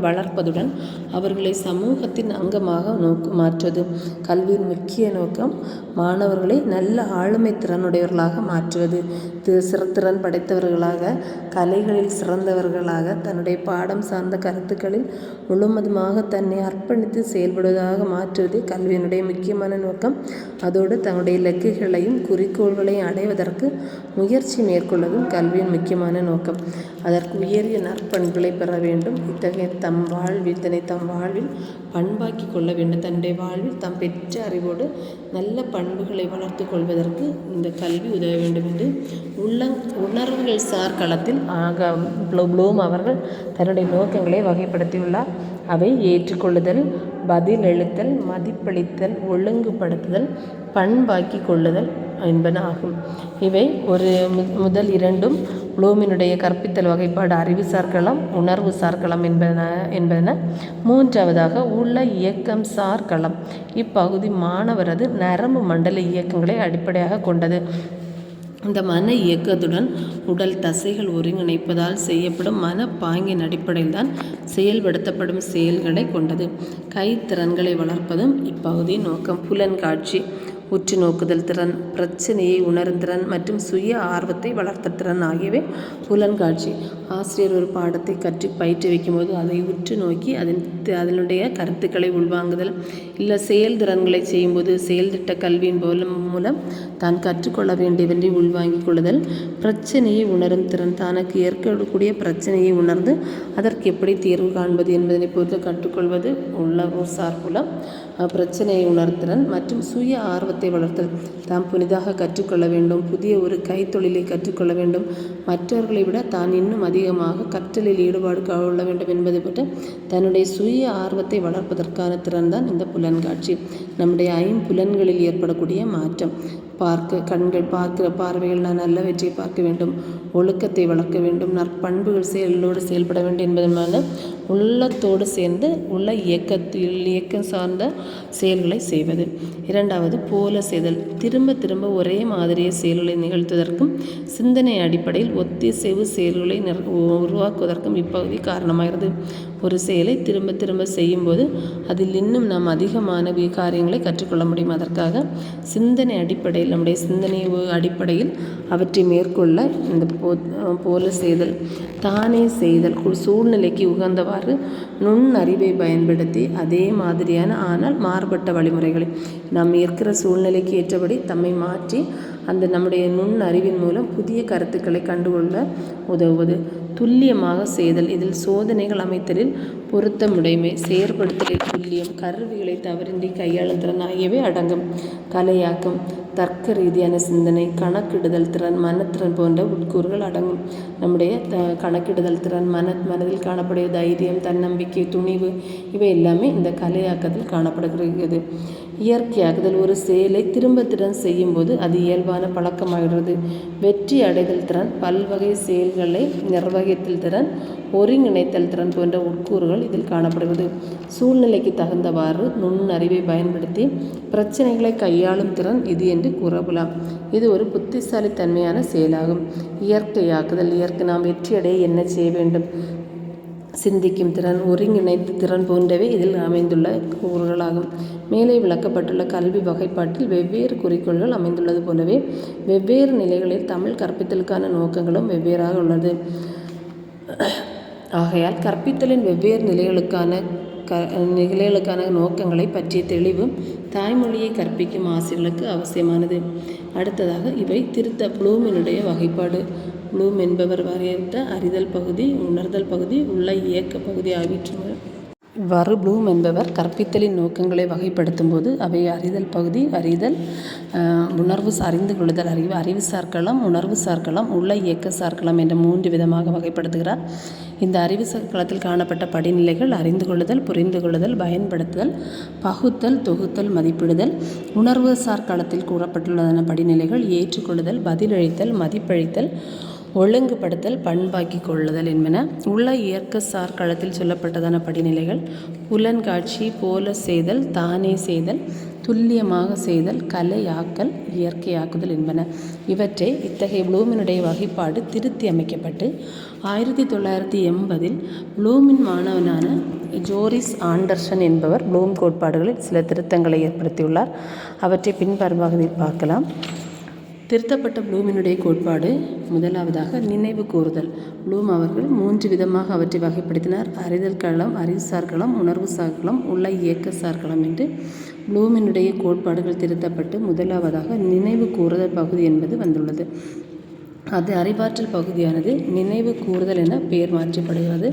வளர்ப்பதுடன் அவர்களை சமூகத்தின் அங்கமாக மாற்றுவது. கல்வியின் முக்கிய நோக்கம் மாணவர்களை நல்ல ஆளுமை திறனுடையவர்களாக மாற்றுவது. திறன் படைத்தவர்களாக, கலைகளில் சிறந்தவர்களாக, தன்னுடைய பாடம் சார்ந்த கருத்துக்களில் முழுவதுமாக தன்னை அர்ப்பணித்து செயல்படுவதாக மாற்றுவதே கல்வியினுடைய முக்கியமான நோக்கம். அதோடு தன்னுடைய இலக்குகளையும் குறிக்கோள்களையும் அடைவதற்கு முயற்சி மேற்கொள்வதும் கல்வியின் முக்கியமான நோக்கம். நோக்கம். அதற்கு உயரிய நற்பண்புகளை பெற வேண்டும். இத்தகைய தம் வாழ்வில் பண்பாக்கி கொள்ள வேண்டும். தன்னுடைய வாழ்வில் தாம் பெற்ற அறிவோடு நல்ல பண்புகளை வளர்த்து கொள்வதற்கு இந்த கல்வி உதவ வேண்டும் என்று உணர்வுகள் சார் களத்தில் ப்ளூம் அவர்கள் தன்னுடைய நோக்கங்களை வகைப்படுத்தியுள்ளார். அவை ஏற்றுக்கொள்ளுதல், பதிலளித்தல், மதிப்பளித்தல், ஒழுங்குபடுத்துதல், பண்பாக்கி கொள்ளுதல் என்பன ஆகும். இவை முதல் இரண்டும் ப்ளூமினுடைய கற்பித்தல் வகைப்பாடு அறிவுசார் களம், உணர்வு சார்களம் என்பன. மூன்றாவதாக உள்ள இயக்கம் சார் களம். இப்பகுதி மாணவரது நரம்பு மண்டல இயக்கங்களை அடிப்படையாக கொண்டது. இந்த மன இயக்கத்துடன் உடல் தசைகள் ஒருங்கிணைப்பதால் செய்யப்படும் மனப்பாங்கின் அடிப்படையில் தான் செயல்படுத்தப்படும் செயல்களை கொண்டது. கைத்திறன்களை வளர்ப்பதும் இப்பகுதியின் நோக்கம். புலன்காட்சி, உற்று நோக்குதல் திறன், பிரச்சனையை உணரும் திறன் மற்றும் சுய ஆர்வத்தை வளர்த்த திறன் ஆகியவை புலன்காட்சி. ஆசிரியர் ஒரு பாடத்தை பயிற்றுவிக்கும்போது அதை உற்று நோக்கி அதனுடைய கருத்துக்களை உள்வாங்குதல், இல்லை செயல்திறன்களை செய்யும்போது செயல்திட்ட கல்வியின் மூலம் தான் கற்றுக்கொள்ள வேண்டியவற்றை உள்வாங்கிக் கொள்ளுதல். பிரச்சனையை உணரும் திறன், தனக்கு ஏற்கக்கூடிய பிரச்சனையை உணர்ந்து அதற்கு எப்படி தீர்வு காண்பது என்பதனை பொறுத்து கற்றுக்கொள்வது உள்ள சார் புலம். பிரச்சனையை உணர்திறன் மற்றும் சுய ஆர்வத்தை வளர்த்தல், தாம் புதிதாக கற்றுக்கொள்ள வேண்டும், புதிய ஒரு கைத்தொழிலை கற்றுக்கொள்ள வேண்டும், மற்றவர்களை விட தான் இன்னும் அதிகமாக கற்றலில் ஈடுபாடு கொள்ள வேண்டும் என்பதை பற்றி தன்னுடைய சுய ஆர்வத்தை வளர்ப்பதற்கான திறன் தான் இந்த புலன்காட்சி. நம்முடைய ஐம்புலன்களில் ஏற்படக்கூடிய மாற்றம். கண்கள் பார்க்கிற பார்வைகள் நல்லவற்றை பார்க்க வேண்டும், ஒழுக்கத்தை வளர்க்க வேண்டும், நற்பண்புகள் செயலோடு செயல்பட வேண்டும் என்பதற்கான உள்ளத்தோடு சேர்ந்து உள்ள இயக்கம் சார்ந்த செயல்களை செய்வது. இரண்டாவது போல செய்தல். திரும்ப திரும்ப ஒரே மாதிரிய செயல்களை நிகழ்த்துவதற்கும் சிந்தனை அடிப்படையில் ஒத்திசைவு செயல்களை உருவாக்குவதற்கும் இப்பகுதி காரணமாகிறது. ஒரு செயலை திரும்ப திரும்ப செய்யும்போது அதில் இன்னும் நாம் அதிகமான காரியங்களை கற்றுக்கொள்ள முடியும். அதற்காக சிந்தனை அடிப்படையில், நம்முடைய சிந்தனை அடிப்படையில் அவற்றை மேற்கொள்ள இந்த போல செய்தல். தானே செய்தல், சூழ்நிலைக்கு உகந்தவாறு நுண்ணறிவை பயன்படுத்தி அதே மாதிரியான ஆனால் மாறுபட்ட வழிமுறைகளை நாம் இருக்கிற சூழ்நிலைக்கு ஏற்றபடி தம்மை மாற்றி நம்முடைய நுண்ணறிவின் மூலம் புதிய கருத்துக்களை கண்டுகொள்ள உதவுவது. துல்லியமாக செய்தல். இதில் சோதனைகள் அமைத்தலில் பொருத்தமுடைமை, செயற்படுத்தலில் துல்லியம், கருவிகளை தவறின்றி கையாளும் திறன் ஆகியவை அடங்கும். கலையாக்கம், தர்க்க ரீதியான சிந்தனை, கணக்கிடுதல் திறன், மனத்திறன் போன்ற உட்கூறுகள் அடங்கும். நம்முடைய கணக்கிடுதல் திறன், மனதில் காணக்கூடிய தைரியம், தன்னம்பிக்கை, துணிவு இவை எல்லாமே இந்த கலையாக்கத்தில் காணப்படுகிறது. இயற்கையாக்குதல். ஒரு செயலை திரும்ப திறன் செய்யும்போது அது இயல்பான பழக்கமாகிறது. வெற்றி அடைதல் திறன், பல்வகை செயல்களை நிர்வகித்தல் திறன், ஒருங்கிணைத்தல் திறன் போன்ற உட்கூறுகள் இதில் காணப்படுகிறது. சூழ்நிலைக்கு தகுந்தவாறு நுண்ணறிவை பயன்படுத்தி பிரச்சனைகளை கையாளும் திறன் இது என்று கூறலாம். இது ஒரு புத்திசாலித்தன்மையான செயலாகும். இயற்கையாக்குதல். நாம் வெற்றியடைய என்ன செய்ய வேண்டும், சிந்திக்கும் திறன், ஒருங்கிணைத்து திறன் போன்றவை இதில் அமைந்துள்ள கூறுகளாகும். மேலே விளக்கப்பட்டுள்ள கல்வி வகைப்பாட்டில் வெவ்வேறு குறிக்கோள்கள் அமைந்துள்ளது போலவே வெவ்வேறு நிலைகளில் தமிழ் கற்பித்தலுக்கான நோக்கங்களும் வெவ்வேறாக உள்ளது. ஆகையால் கற்பித்தலின் வெவ்வேறு நிலைகளுக்கான நோக்கங்களை பற்றிய தெளிவும் தாய்மொழியை கற்பிக்கும் ஆசிரியர்களுக்கு அவசியமானது. அடுத்ததாக இவை ப்ளூமினுடைய வகைப்பாடு. ப்ளூம் என்பவர் வரையறுத்த அறிதல் பகுதி, உணர்தல் பகுதி, உள்ள இயக்க பகுதி ஆகின்றன. இவ்வாறு ப்ளூம் என்பவர் கற்பித்தலின் நோக்கங்களை வகைப்படுத்தும் போது அவை அறிதல் பகுதி, அறிந்து கொள்ளுதல், அறிவு சார்களம், உணர்வு சார்களம், உள்ள இயக்க சார்களம் என்ற 3 விதமாக வகைப்படுத்துகிறார். இந்த அறிவு சார்களத்தில் காணப்பட்ட படிநிலைகள் அறிந்து கொள்ளுதல், புரிந்து கொள்ளுதல், பயன்படுத்துதல், பகுத்தல், தொகுத்தல், மதிப்பிடுதல். உணர்வு சார்களத்தில் கூறப்பட்டுள்ளதான படிநிலைகள் ஏற்றுக்கொள்ளுதல், பதிலளித்தல், மதிப்பளித்தல், ஒழுங்குபடுத்தல், பண்பாக்கி கொள்ளுதல் என்பன. உள்ள இயற்கை சார் களத்தில் சொல்லப்பட்டதான படிநிலைகள் புலன்காட்சி, போல செய்தல், தானே செய்தல், துல்லியமாக செய்தல், கலையாக்கல், இயற்கையாக்குதல் என்பன. இவற்றை இத்தகைய ப்ளூமினுடைய வகைப்பாடு திருத்தி அமைக்கப்பட்டு 1980 ப்ளூமின் மாணவனான ஜோரிஸ் ஆண்டர்சன் என்பவர் ப்ளூம் கோட்பாடுகளில் சில திருத்தங்களை ஏற்படுத்தியுள்ளார். அவற்றை பின்வருமாறு பார்க்கலாம். திருத்தப்பட்ட ப்ளூமினுடைய கோட்பாடு. முதலாவதாக நினைவு கூறுதல். ப்ளூம் அவர்கள் 3 விதமாக அவற்றை வகைப்படுத்தினார். அறிதல் களம், அறிவுசார் களம், உணர்வு சார்களம், உள்ள இயக்க சார்களம் என்று ப்ளூமினுடைய கோட்பாடுகள் திருத்தப்பட்டு முதலாவதாக நினைவு கூறுதல் பகுதி என்பது வந்துள்ளது. அது அறிவாற்றல் பகுதியானது நினைவு கூறுதல் என பெயர் மாற்றப்படுகிறது.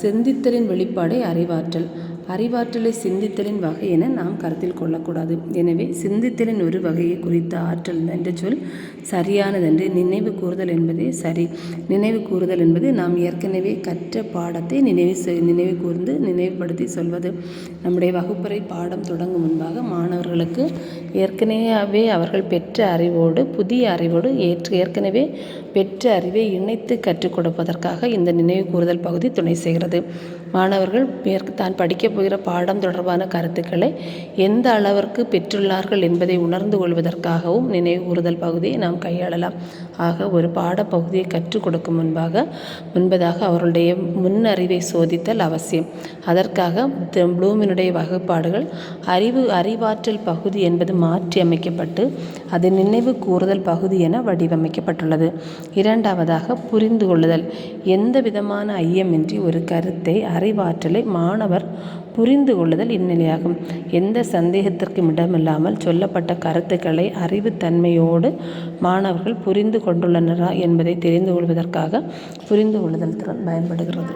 சிந்தித்தலின் வெளிப்பாடே அறிவாற்றல். அறிவாற்றலை சிந்தித்தலின் வகை என நாம் கருத்தில் கொள்ளக்கூடாது. எனவே சிந்தித்தலின் ஒரு வகையை குறித்த ஆற்றல் என்ற சொல் சரியானதென்று. நினைவு கூறுதல் என்பதே சரி. நினைவு கூறுதல் என்பது நாம் ஏற்கனவே கற்ற பாடத்தை நினைவு கூர்ந்து நினைவுபடுத்தி சொல்வது. நம்முடைய வகுப்பறை பாடம் தொடங்கும் முன்பாக மாணவர்களுக்கு ஏற்கனவே அவர்கள் பெற்ற அறிவோடு புதிய அறிவோடு ஏற்கனவே பெற்ற அறிவை இணைத்து கற்றுக் கொடுப்பதற்காக இந்த நினைவு கூறுதல் பகுதி துணை செய்கிறது. மாணவர்கள் தான் படிக்கப் போகிற பாடம் தொடர்பான கருத்துக்களை எந்த அளவிற்கு பெற்றுள்ளார்கள் என்பதை உணர்ந்து கொள்வதற்காகவும் நினைவு கூறுதல் பகுதியை நாம் கையாளலாம். ஆக ஒரு பாடப்பகுதியை கற்றுக் கொடுக்கும் முன்பதாக அவர்களுடைய முன்னறிவை சோதித்தல் அவசியம். அதற்காக ப்ளூமினுடைய வகைப்பாடுகள் அறிவாற்றல் பகுதி என்பது மாற்றி அமைக்கப்பட்டு அது நினைவு கூறுதல் பகுதி என வடிவமைக்கப்பட்டுள்ளது. இரண்டாவதாக புரிந்து கொள்ளுதல். எந்த விதமான ஐயமின்றி ஒரு கருத்தை அறிவாற்றலை மாணவர் புரிந்து கொள்ளுதல் இந்நிலையாகும். எந்த சந்தேகத்திற்கும் இடமில்லாமல் சொல்லப்பட்ட கருத்துக்களை அறிவுத்தன்மையோடு மாணவர்கள் புரிந்து கொண்டுள்ளனரா என்பதை தெரிந்து கொள்வதற்காக புரிந்து கொள்ளுதல் திறன் பயன்படுகிறது.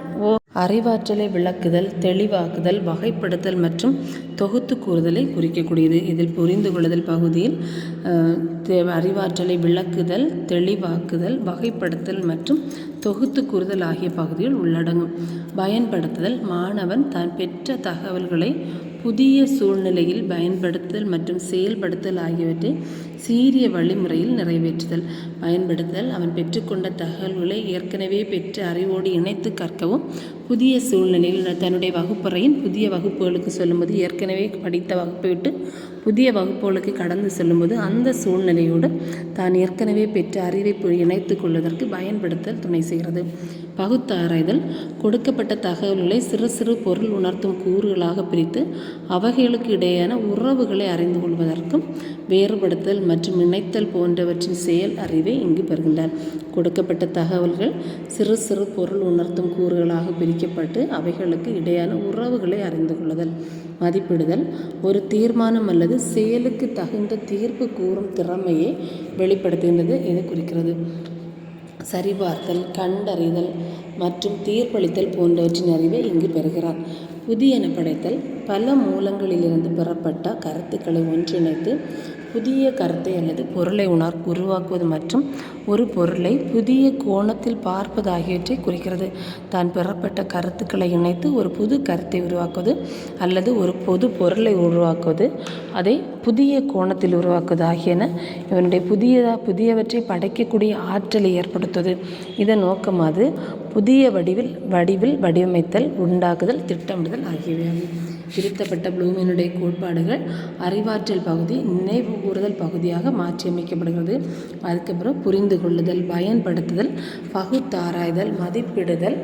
அறிவாற்றலை விளக்குதல், தெளிவாக்குதல், வகைப்படுத்தல் மற்றும் தொகுத்து கூறுதலை குறிக்கக்கூடியது. இதில் புரிந்து கொள்ளுதல் பகுதியில் அறிவாற்றலை விளக்குதல், தெளிவாக்குதல், வகைப்படுத்தல் மற்றும் தொகுத்து கூறுதல் ஆகிய பகுதிகள் உள்ளடங்கும். பயன்படுத்துதல் மாணவன் தான் பெற்ற தகவல்களை புதிய சூழ்நிலையில் பயன்படுத்துதல் மற்றும் செயல்படுத்தல் ஆகியவற்றை சீரிய வழிமுறையில் நிறைவேற்றுதல். பயன்படுத்துதல் அவன் பெற்றுக்கொண்ட தகவல்களை ஏற்கனவே பெற்ற அறிவோடு இணைத்து கற்கவும், புதிய சூழ்நிலையில் தன்னுடைய வகுப்பறையின் புதிய வகுப்புகளுக்கு சொல்லும்போது ஏற்கனவே படித்த வகுப்பை விட்டு புதிய வகுப்புகளுக்கு கடந்து செல்லும்போது அந்த சூழ்நிலையோடு தான் ஏற்கனவே பெற்ற அறிவை இணைத்து கொள்வதற்கு பயன்படுத்தல் துணை செய்கிறது. பகுத்தாராய்தல் கொடுக்கப்பட்ட தகவல்களை சிறு சிறு பொருள் உணர்த்தும் கூறுகளாக பிரித்து அவைகளுக்கு இடையேயான உறவுகளை அறிந்து கொள்வதற்கும் வேறுபடுத்தல் மற்றும் இணைத்தல் போன்றவற்றின் செயல் அறிவை இங்கு பெறுகின்றார். கொடுக்கப்பட்ட தகவல்கள் சிறு சிறு பொருள் உணர்த்தும் கூறுகளாக பிரிக்கப்பட்டு அவைகளுக்கு இடையான உறவுகளை அறிந்து கொள்ளுதல். மதிப்பிடுதல் ஒரு தீர்மானம் அல்லது செயலுக்கு தகுந்த தீர்ப்பு கூறும் திறமையை வெளிப்படுத்துகின்றது. இது குறிக்கிறது. சரிபார்த்தல், கண்டறிதல் மற்றும் தீர்ப்பளித்தல் போன்றவற்றின் அறிவை இங்கு பெறுகிறார். புதியன படைத்தல் பல மூலங்களிலிருந்து பெறப்பட்ட கருத்துக்களை ஒன்றிணைத்து புதிய கருத்தை அல்லது பொருளை உருவாக்குவது மற்றும் ஒரு பொருளை புதிய கோணத்தில் பார்ப்பது ஆகியவற்றை குறிக்கிறது. தான் பெறப்பட்ட கருத்துக்களை இணைத்து ஒரு புது கருத்தை உருவாக்குவது அல்லது ஒரு பொது பொருளை உருவாக்குவது, அதை புதிய கோணத்தில் உருவாக்குவது ஆகியன இவனுடைய புதியவற்றை படைக்கக்கூடிய ஆற்றலை ஏற்படுத்துவது. இதன் நோக்கம் அது புதிய வடிவில் வடிவமைத்தல், உண்டாக்குதல், திட்டமிடுதல் ஆகியவையாகும். திருத்தப்பட்ட ப்ளூமினுடைய கோட்பாடுகள் அறிவாற்றல் பகுதி நினைவு கூறுதல் பகுதியாக மாற்றியமைக்கப்படுகிறது. அதுக்கப்புறம் புரிந்து கொள்ளுதல், பயன்படுத்துதல், பகுத்தாராய்தல், மதிப்பிடுதல்,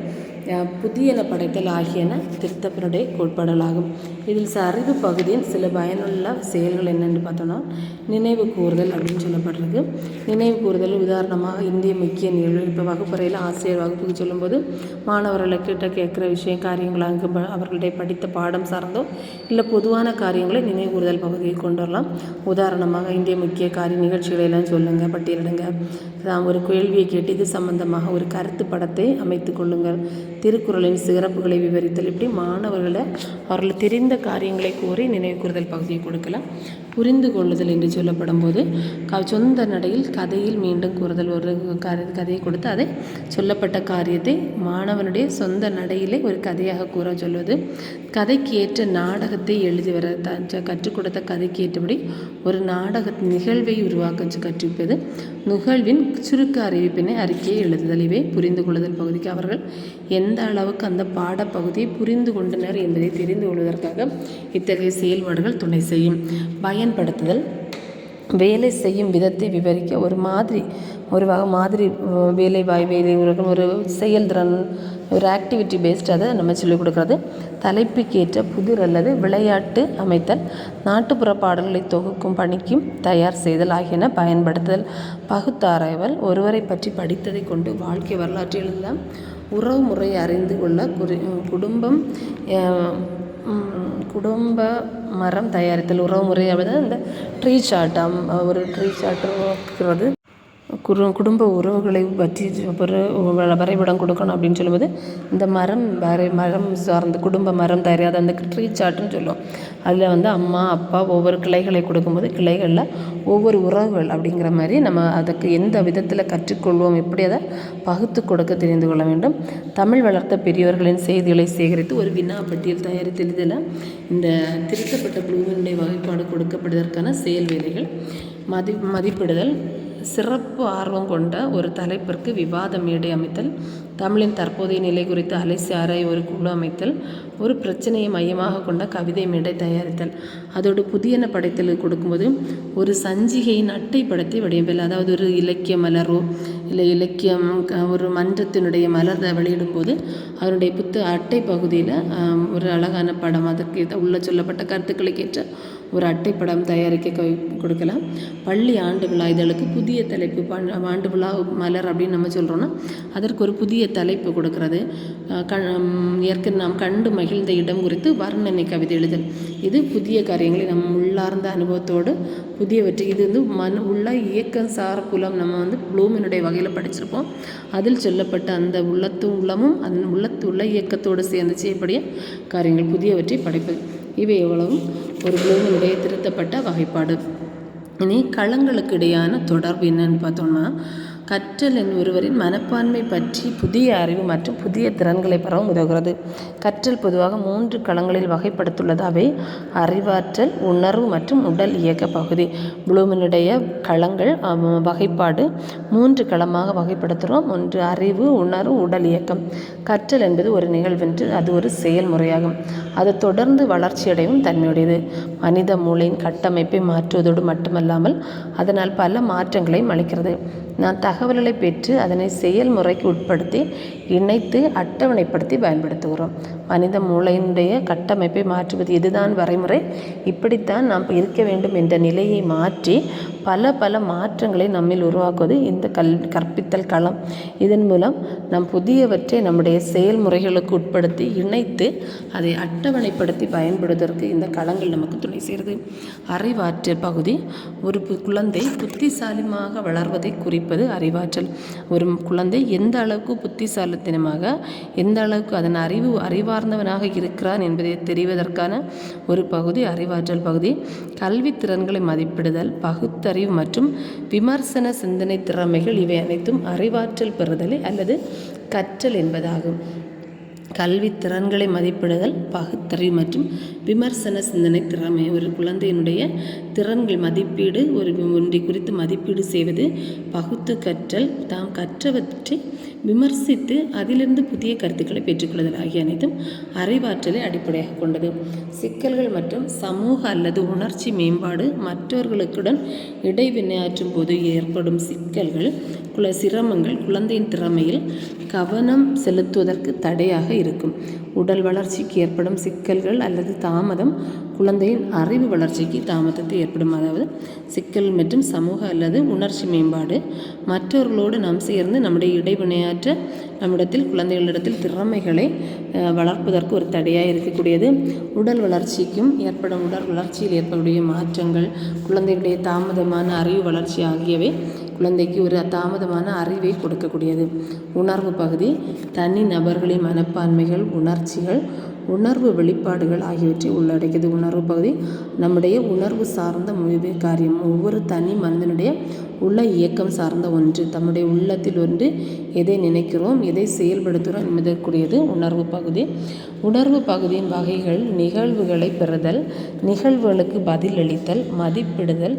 புதியன படைத்தல் ஆகியன திருத்தப்பனுடைய கோட்பாடுகளாகும். இதில் அறிவு பகுதியின் சில பயனுள்ள செயல்கள் என்னென்னு பார்த்தோன்னா நினைவு கூறுதல் அப்படின்னு சொல்லப்படுறது. நினைவு கூறுதல் உதாரணமாக இந்திய முக்கிய நிகழ்வு. இப்போ வகுப்பறையில் ஆசிரியர் வகுப்புக்கு சொல்லும்போது மாணவர்களுக்கிட்ட கேட்குற காரியங்கள் அங்கு அவர்களுடைய படித்த பாடம் சார்ந்தோ இல்லை பொதுவான காரியங்களை நினைவு கூறுதல் பகுதியில் கொண்டு வரலாம். உதாரணமாக இந்திய முக்கிய நிகழ்ச்சிகளை எல்லாம் சொல்லுங்கள், பட்டியலிடுங்க. ஒரு கேள்வியை கேட்டு இது சம்பந்தமாக ஒரு கருத்து படத்தை அமைத்து கொள்ளுங்கள். திருக்குறளின் சிறப்புகளை விவரித்தல். இப்படி மாணவர்களை அவர்கள் தெரிந்த காரியங்களை கூறி நினைவு கூறுதல் பகுதியை கொடுக்கலாம். புரிந்து கொள்ளுதல் என்று சொல்லப்படும் போது சொந்த நடையில் கதையில் மீண்டும் கூறுதல். ஒரு கதையை கொடுத்து அதை சொல்லப்பட்ட காரியத்தை மாணவனுடைய சொந்த நடையிலே ஒரு கதையாக கூற சொல்வது. கதைக்கு ஏற்ற நாடகத்தை எழுதி வர கற்றுக் கொடுத்த கதைக்கு ஏற்றபடி ஒரு நாடக நிகழ்வை உருவாக்க கற்பிப்பது. நிகழ்வின் சுருக்க அறிவிப்பினை அறிக்கையை எழுதுதல். இவை புரிந்து கொள்ளுதல் பகுதிக்கு அவர்கள் எந்த அளவுக்கு அந்த பாடப்பகுதியை புரிந்து கொண்டனர் என்பதை தெரிந்து கொள்வதற்காக இத்தகைய செயல்பாடுகள் துணை செய்யும். பயன்படுத்துதல் வேலை செய்யும் விதத்தை விவரிக்க ஒரு மாதிரி வேலை ஒரு செயல்திறன், ஒரு ஆக்டிவிட்டி பேஸ்ட் அதை நம்ம சொல்லிக் கொடுக்குறது. தலைப்புக்கேற்ற புதிர் அல்லது விளையாட்டு அமைத்தல், நாட்டுப்புற பாடல்களை தொகுக்கும் பணிக்கும் தயார் செய்தல் ஆகியன பயன்படுத்துதல். பகுத்தாராய்தல் ஒருவரை பற்றி படித்ததை கொண்டு வாழ்க்கை வரலாற்று எழுதலாம். உறவு முறையை அறிந்து கொள்ள குடும்ப மரம் தயாரித்தல். உறவு முறை அப்படின்னா இந்த ட்ரீ சார்ட், ஒரு ட்ரீ சார்ட் இருக்கிறது. குடும்ப உறவுகளை பற்றி வரைபடம் கொடுக்கணும் அப்படின்னு சொல்லும்போது இந்த மரம் சார்ந்த குடும்ப மரம் தயாரியாத அந்த ட்ரீ சார்ட்டுன்னு சொல்லுவோம். அதில் வந்து அம்மா அப்பா ஒவ்வொரு கிளைகளை கொடுக்கும்போது கிளைகளில் ஒவ்வொரு உறவுகள் அப்படிங்கிற மாதிரி நம்ம அதுக்கு எந்த விதத்தில் கற்றுக்கொள்வோம், எப்படி அதை பகுத்து கொடுக்க தெரிந்து கொள்ள வேண்டும். தமிழ் வளர்த்த பெரியவர்களின் செய்திகளை சேகரித்து ஒரு வினா பட்டியல் தயாரித்து இதில் இந்த திருத்தப்பட்ட ப்ளூமினுடைய வகைப்பாடு கொடுக்கப்படுவதற்கான செயல் வேலைகள் மதிப்பிடுதல், சிறப்பு ஆர்வம் கொண்ட ஒரு தலைப்பிற்கு விவாத மேடை அமைத்தல், தமிழின் தற்போதைய நிலை குறித்து அலசி ஆராய ஒரு குழு அமைத்தல், ஒரு பிரச்சனையை மையமாக கொண்ட கவிதை மேடை தயாரித்தல். அதோடு புதியன படைத்தல் கொடுக்கும்போது ஒரு சஞ்சிகையின் அட்டைப்படத்தை வடிவமைத்தல். அதாவது ஒரு இலக்கிய மலரோ இல்லை இலக்கியம் ஒரு மன்றத்தினுடைய மலரை வெளியிடும்போது அதனுடைய அட்டை பகுதியில் ஒரு அழகான படம், அதற்கு உள்ள சொல்லப்பட்ட கருத்துக்களுக்கேற்ற ஒரு அட்டைப்படம் தயாரிக்க கொடுக்கலாம். பள்ளி ஆண்டு விழா இதழுக்கு புதிய தலைப்பு ஆண்டு விழா மலர் அப்படின்னு நம்ம சொல்கிறோன்னா அதற்கு ஒரு புதிய தலைப்பு கொடுக்கறது. ஏற்கனவே நாம் கண்டு மகிழ்ந்த இடம் குறித்து வர்ணனை கவிதை எழுதல். இது புதிய காரியங்களை நம்ம உள்ளார்ந்த அனுபவத்தோடு புதியவற்றை இது வந்து உள்ள இயக்கம் சார் புலம் நம்ம வந்து ப்ளூமினுடைய வகையில் படிச்சிருப்போம். அதில் சொல்லப்பட்ட அந்த உள்ளமும் அந்த உள்ள இயக்கத்தோடு சேர்ந்து செய்யக்கூடிய காரியங்கள் புதியவற்றை படைப்பது. இவை எவ்வளவும் ஒரு ப்ளூமினுடைய திருத்தப்பட்ட வகைப்பாடு. இனி களங்களுக்கு இடையான தொடர்பு என்னன்னு பார்த்தோம்னா, கற்றல் ஒருவரின் மனப்பான்மை பற்றி புதிய அறிவு மற்றும் புதிய திறன்களை பெறவும் உதவுகிறது. கற்றல் பொதுவாக 3 களங்களில் வகைப்படுத்துள்ளது. அவை அறிவாற்றல், உணர்வு மற்றும் உடல் இயக்க பகுதி. ப்ளூமினுடைய களங்கள் வகைப்பாடு 3 களமாக வகைப்படுத்துகிறோம். ஒன்று அறிவு, உணர்வு, உடல் இயக்கம். கற்றல் என்பது ஒரு நிகழ்வென்று அது ஒரு செயல்முறையாகும். அது தொடர்ந்து வளர்ச்சியடையும் தன்மையுடையது. மனித மூளையின் கட்டமைப்பை மாற்றுவதோடு மட்டுமல்லாமல் அதனால் பல மாற்றங்களையும் அளிக்கிறது. நான் தகவல்களை பெற்று அதனை செயல்முறைக்கு உட்படுத்தி இணைத்து அட்டவணைப்படுத்தி பயன்படுத்துகிறோம். மனித மூளையினுடைய கட்டமைப்பை மாற்றுவது இதுதான் வரைமுறை, இப்படித்தான் நாம் இருக்க வேண்டும் என்ற நிலையை மாற்றி பல மாற்றங்களை நம்மில் உருவாக்குவது இந்த கற்பித்தல் களம். இதன் மூலம் நாம் புதியவற்றை நம்முடைய செயல்முறைகளுக்கு உட்படுத்தி இணைத்து அதை அட்டவணைப்படுத்தி பயன்படுவதற்கு இந்த களங்கள் நமக்கு துணை செய்கிறது. அறிவாற்றல் பகுதி ஒரு குழந்தை புத்திசாலியாக வளர்வதை குறிப்பது அறிவாற்றல். ஒரு குழந்தை எந்த அளவுக்கு புத்திசாலித்தனமாக எந்த அளவுக்கு அதன் அறிவார்ந்தவனாக இருக்கிறான் என்பதை தெரிவதற்கான ஒரு பகுதி அறிவாற்றல் பகுதி. கல்வி திறன்களை மதிப்பிடுதல், பகுத்தறிவு மற்றும் விமர்சன சிந்தனை திறமைகள் இவை அனைத்தும் அறிவாற்றல் பெறுதலை அல்லது கற்றல் என்பதாகும். கல்வி திறன்களை மதிப்பிடுதல், பகுத்தறிவு மற்றும் விமர்சன சிந்தனை திறமை. ஒரு குழந்தையினுடைய திறன்கள் மதிப்பீடு ஒன்றை குறித்து மதிப்பீடு செய்வது, பகுத்து கற்றல், தாம் கற்றவற்றை விமர்சித்து அதிலிருந்து புதிய கருத்துக்களை பெற்றுக்கொள்ளுதல் ஆகிய அனைத்தும் அறிவாற்றலை அடிப்படையாக கொண்டது. சிக்கல்கள் மற்றும் சமூக அல்லது உணர்ச்சி மேம்பாடு. மற்றவர்களுடன் இடைவினையாற்றும் போது ஏற்படும் சிக்கல்கள் சிரமங்கள் குழந்தையின் திறமையில் கவனம் செலுத்துவதற்கு தடையாக இருக்கும். உடல் வளர்ச்சிக்கு ஏற்படும் சிக்கல்கள் அல்லது தாமதம் குழந்தையின் அறிவு வளர்ச்சிக்கு தாமதத்தை ஏற்படும். அதாவது சிக்கல் மற்றும் சமூக அல்லது உணர்ச்சி மேம்பாடு. மற்றவர்களோடு நாம் சேர்ந்து நம்முடைய இடைவினையாற்ற நம்மிடத்தில் குழந்தைகளிடத்தில் திறமைகளை வளர்ப்பதற்கு ஒரு தடையாக இருக்கக்கூடியது. உடல் வளர்ச்சியில் ஏற்படக்கூடிய மாற்றங்கள், குழந்தைகளுடைய தாமதமான அறிவு வளர்ச்சி ஆகியவை குழந்தைக்கு ஒரு தாமதமான அறிவை கொடுக்கக்கூடியது. உணர்வு பகுதி தனி நபர்களின் மனப்பான்மைகள், உணர்ச்சிகள், உணர்வு வெளிப்பாடுகள் ஆகியவற்றை உள்ளடக்கியது. உணர்வு பகுதி நம்முடைய உணர்வு சார்ந்த முடிவு காரியம். ஒவ்வொரு தனி மனிதனுடைய உள்ள இயக்கம் சார்ந்த ஒன்று. தம்முடைய உள்ளத்தில் ஒன்று எதை நினைக்கிறோம், எதை செயல்படுத்துகிறோம் என்பதற்குரியது உணர்வு பகுதி. உணர்வு பகுதியின் வகைகள் நிகழ்வுகளை பெறுதல், நிகழ்வுகளுக்கு பதிலளித்தல், மதிப்பிடுதல்,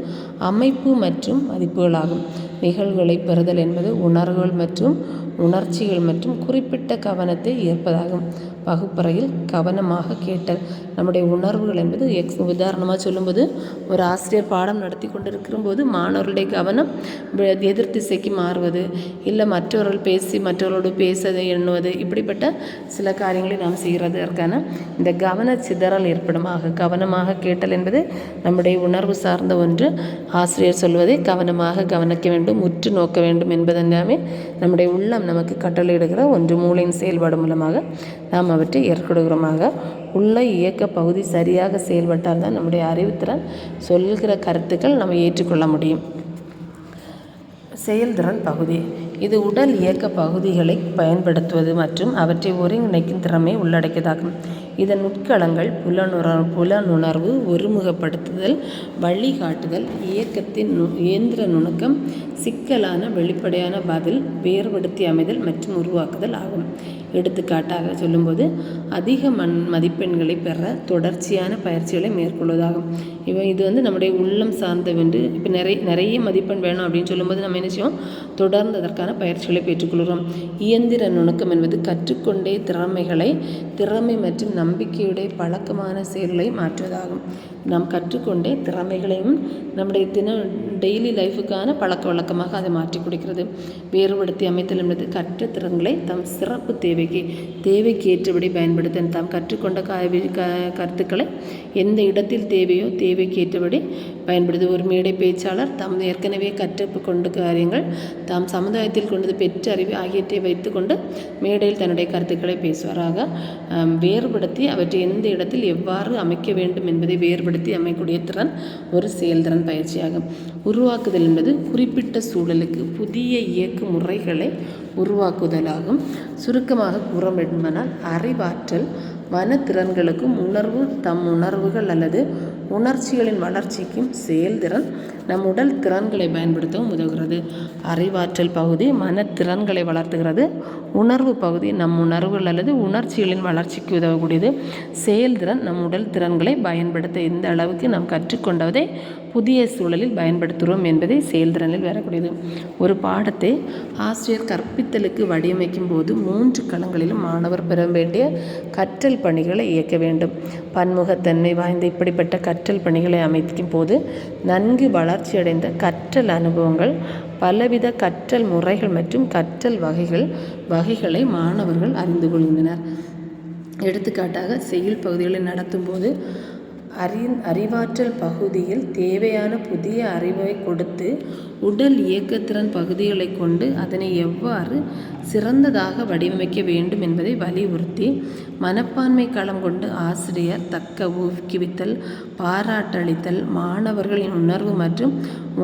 அமைப்பு மற்றும் மதிப்புகளாகும். நிகழ்வுகளை பெறுதல் என்பது உணர்வுகள் மற்றும் உணர்ச்சிகள் மற்றும் குறிப்பிட்ட கவனத்தை ஏற்பதாகும். வகுப்பறையில் கவனமாக கேட்டல். நம்முடைய உணர்வுகள் என்பது உதாரணமாக சொல்லும்போது ஒரு ஆசிரியர் பாடம் நடத்தி கொண்டிருக்கிற போது மாணவர்களுடைய கவனம் எதிர் திசைக்கு மாறுவது, இல்லை மற்றவர்களோடு பேசுவதை எண்ணுவது, இப்படிப்பட்ட சில காரியங்களை நாம் செய்கிறதற்கான இந்த கவன சிதறல் ஏற்படும். கவனமாக கேட்டல் என்பது நம்முடைய உணர்வு சார்ந்த ஒன்று. ஆசிரியர் சொல்வதை கவனமாக கவனிக்க வேண்டும், உற்று நோக்க வேண்டும் என்பதெல்லாமே நம்முடைய உள்ளம் நமக்கு கட்டளையிடுகிற ஒன்று. மூளையின் செயல்பாடு மூலமாக நாம் அவற்றை ஏற்படுகிறோமாக. உள்ள இயக்க பகுதி சரியாக செயல்பட்டால் தான் நம்முடைய அறிவுத்திறன் சொல்கிற கருத்துக்கள் நம்ம ஏற்றுக்கொள்ள முடியும். செயல்திறன் பகுதி. இது உடல் இயக்க பகுதிகளை பயன்படுத்துவது மற்றும் அவற்றை ஒருங்கிணைக்கும் திறமை உள்ளடக்கியதாகும். இதன் உட்கலங்கள் புலனுணர்வு, ஒருமுகப்படுத்துதல், வழிகாட்டுதல், இயக்கத்தின் இயந்திர நுணுக்கம், சிக்கலான வெளிப்படையான பதில், வேறுபடுத்தி அமைதல் மற்றும் உருவாக்குதல் ஆகும். எடுத்துக்காட்டாக சொல்லும்போது அதிக மதிப்பெண்களை பெற தொடர்ச்சியான பயிற்சிகளை மேற்கொள்வதாகும். இது நம்முடைய உள்ளம் சார்ந்த இப்போ நிறைய மதிப்பெண் வேணும் அப்படின்னு சொல்லும்போது நம்ம என்ன செய்வோம், தொடர்ந்து அதற்கான பயிற்சிகளை பெற்றுக்கொள்கிறோம். இயந்திர நுணுக்கம் என்பது கற்றுக்கொண்டே திறமை மற்றும் நம்பிக்கையுடைய பழக்கமான செயல்களை மாற்றுவதாகும். நாம் கற்றுக்கொண்டே திறமைகளையும் நம்முடைய டெய்லி லைஃபுக்கான பழக்க வழக்கமாக அதை மாற்றி கொடுக்கிறது. வேறுபடுத்தி அமைத்தல் என்பது கற்ற திறன்களை தம் சிறப்பு தேவைக்கு ஏற்றபடி பயன்படுத்த தாம் கற்றுக்கொண்ட கருத்துக்களை எந்த இடத்தில் தேவையோ தேவைக்கு ஏற்றபடி பயன்படுது. ஒரு மேடை பேச்சாளர் தாம் ஏற்கனவே கற்றுக்கொண்ட காரியங்கள், தாம் சமுதாயத்தில் கொண்டது பெற்ற அறிவு ஆகியவற்றை வைத்துக்கொண்டு மேடையில் தன்னுடைய கருத்துக்களை பேசுவாராக. வேறுபடுத்தி அவற்றை எந்த இடத்தில் எவ்வாறு அமைக்க வேண்டும் என்பதை வேறுபடுத்தி அமைக்கக்கூடிய திறன் ஒரு செயல்திறன் பயிற்சியாகும். உருவாக்குதல் என்பது குறிப்பிட்ட சூழலுக்கு புதிய இயக்க முறைகளை உருவாக்குதலாகும். சுருக்கமாக கூற வேண்டுமானால் அறிவாற்றல் மனத்திறன்களுக்கும் தம் உணர்வுகள் அல்லது உணர்ச்சிகளின் வளர்ச்சிக்கும் செயல்திறன் நம் உடல் திறன்களை பயன்படுத்தவும் உதவுகிறது. அறிவாற்றல் பகுதி மனத்திறன்களை வளர்த்துகிறது. உணர்வு பகுதி நம் உணர்வுகள் அல்லது உணர்ச்சிகளின் வளர்ச்சிக்கு உதவக்கூடியது. செயல்திறன் நம் உடல் திறன்களை பயன்படுத்த எந்த அளவுக்கு நாம் கற்றுக்கொண்டதை புதிய சூழலில் பயன்படுத்துகிறோம் என்பதை செயல்திறனில் வரக்கூடியது. ஒரு பாடத்தை ஆசிரியர் கற்பித்தலுக்கு வடிவமைக்கும் போது 3 களங்களிலும் மாணவர் பெற வேண்டிய கற்றல் பணிகளை இயக்க வேண்டும். பன்முகத்தன்மை வாய்ந்த இப்படிப்பட்ட கற்றல் பணிகளை அமைக்கும் போது நன்கு வளர்ச்சியடைந்த கற்றல் அனுபவங்கள், பலவித கற்றல் முறைகள் மற்றும் கற்றல் வகைகளை மாணவர்கள் அறிந்து கொள்கின்றனர். எடுத்துக்காட்டாக செயல் பகுதிகளை நடத்தும் போது அறிவாற்றல் பகுதியில் தேவையான புதிய அறிவை கொடுத்து உடல் இயக்கத்திறன் பகுதிகளை கொண்டு அதனை எவ்வாறு சிறந்ததாக வடிவமைக்க வேண்டும் என்பதை வலியுறுத்தி மனப்பான்மை களம் கொண்டு ஆசிரியர் தக்க ஊக்குவித்தல், பாராட்டளித்தல், மாணவர்களின் உணர்வு மற்றும்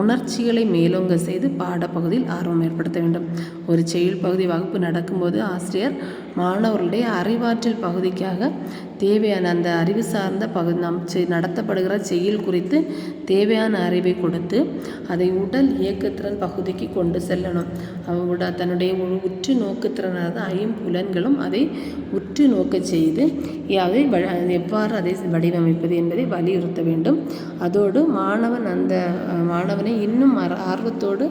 உணர்ச்சிகளை மேலோங்க செய்து பாடப்பகுதியில் ஆர்வம் ஏற்படுத்த வேண்டும். ஒரு செயல் பகுதி வகுப்பு நடக்கும்போது ஆசிரியர் மாணவர்களுடைய அறிவாற்றல் பகுதிக்காக தேவையான அந்த அறிவு சார்ந்த நடத்தப்படுகிற செயல் குறித்து தேவையான அறிவை கொடுத்து அதை உடல் இயக்கத்திறன் பகுதிக்கு கொண்டு செல்லணும். தன்னுடைய உற்று நோக்குத்திறனான 5 புலன்களும் அதை உற்று நோக்க செய்து எவ்வாறு அதை வடிவமைப்பது என்பதை வலியுறுத்த வேண்டும். அதோடு மாணவனை இன்னும் ஆர்வத்தோடு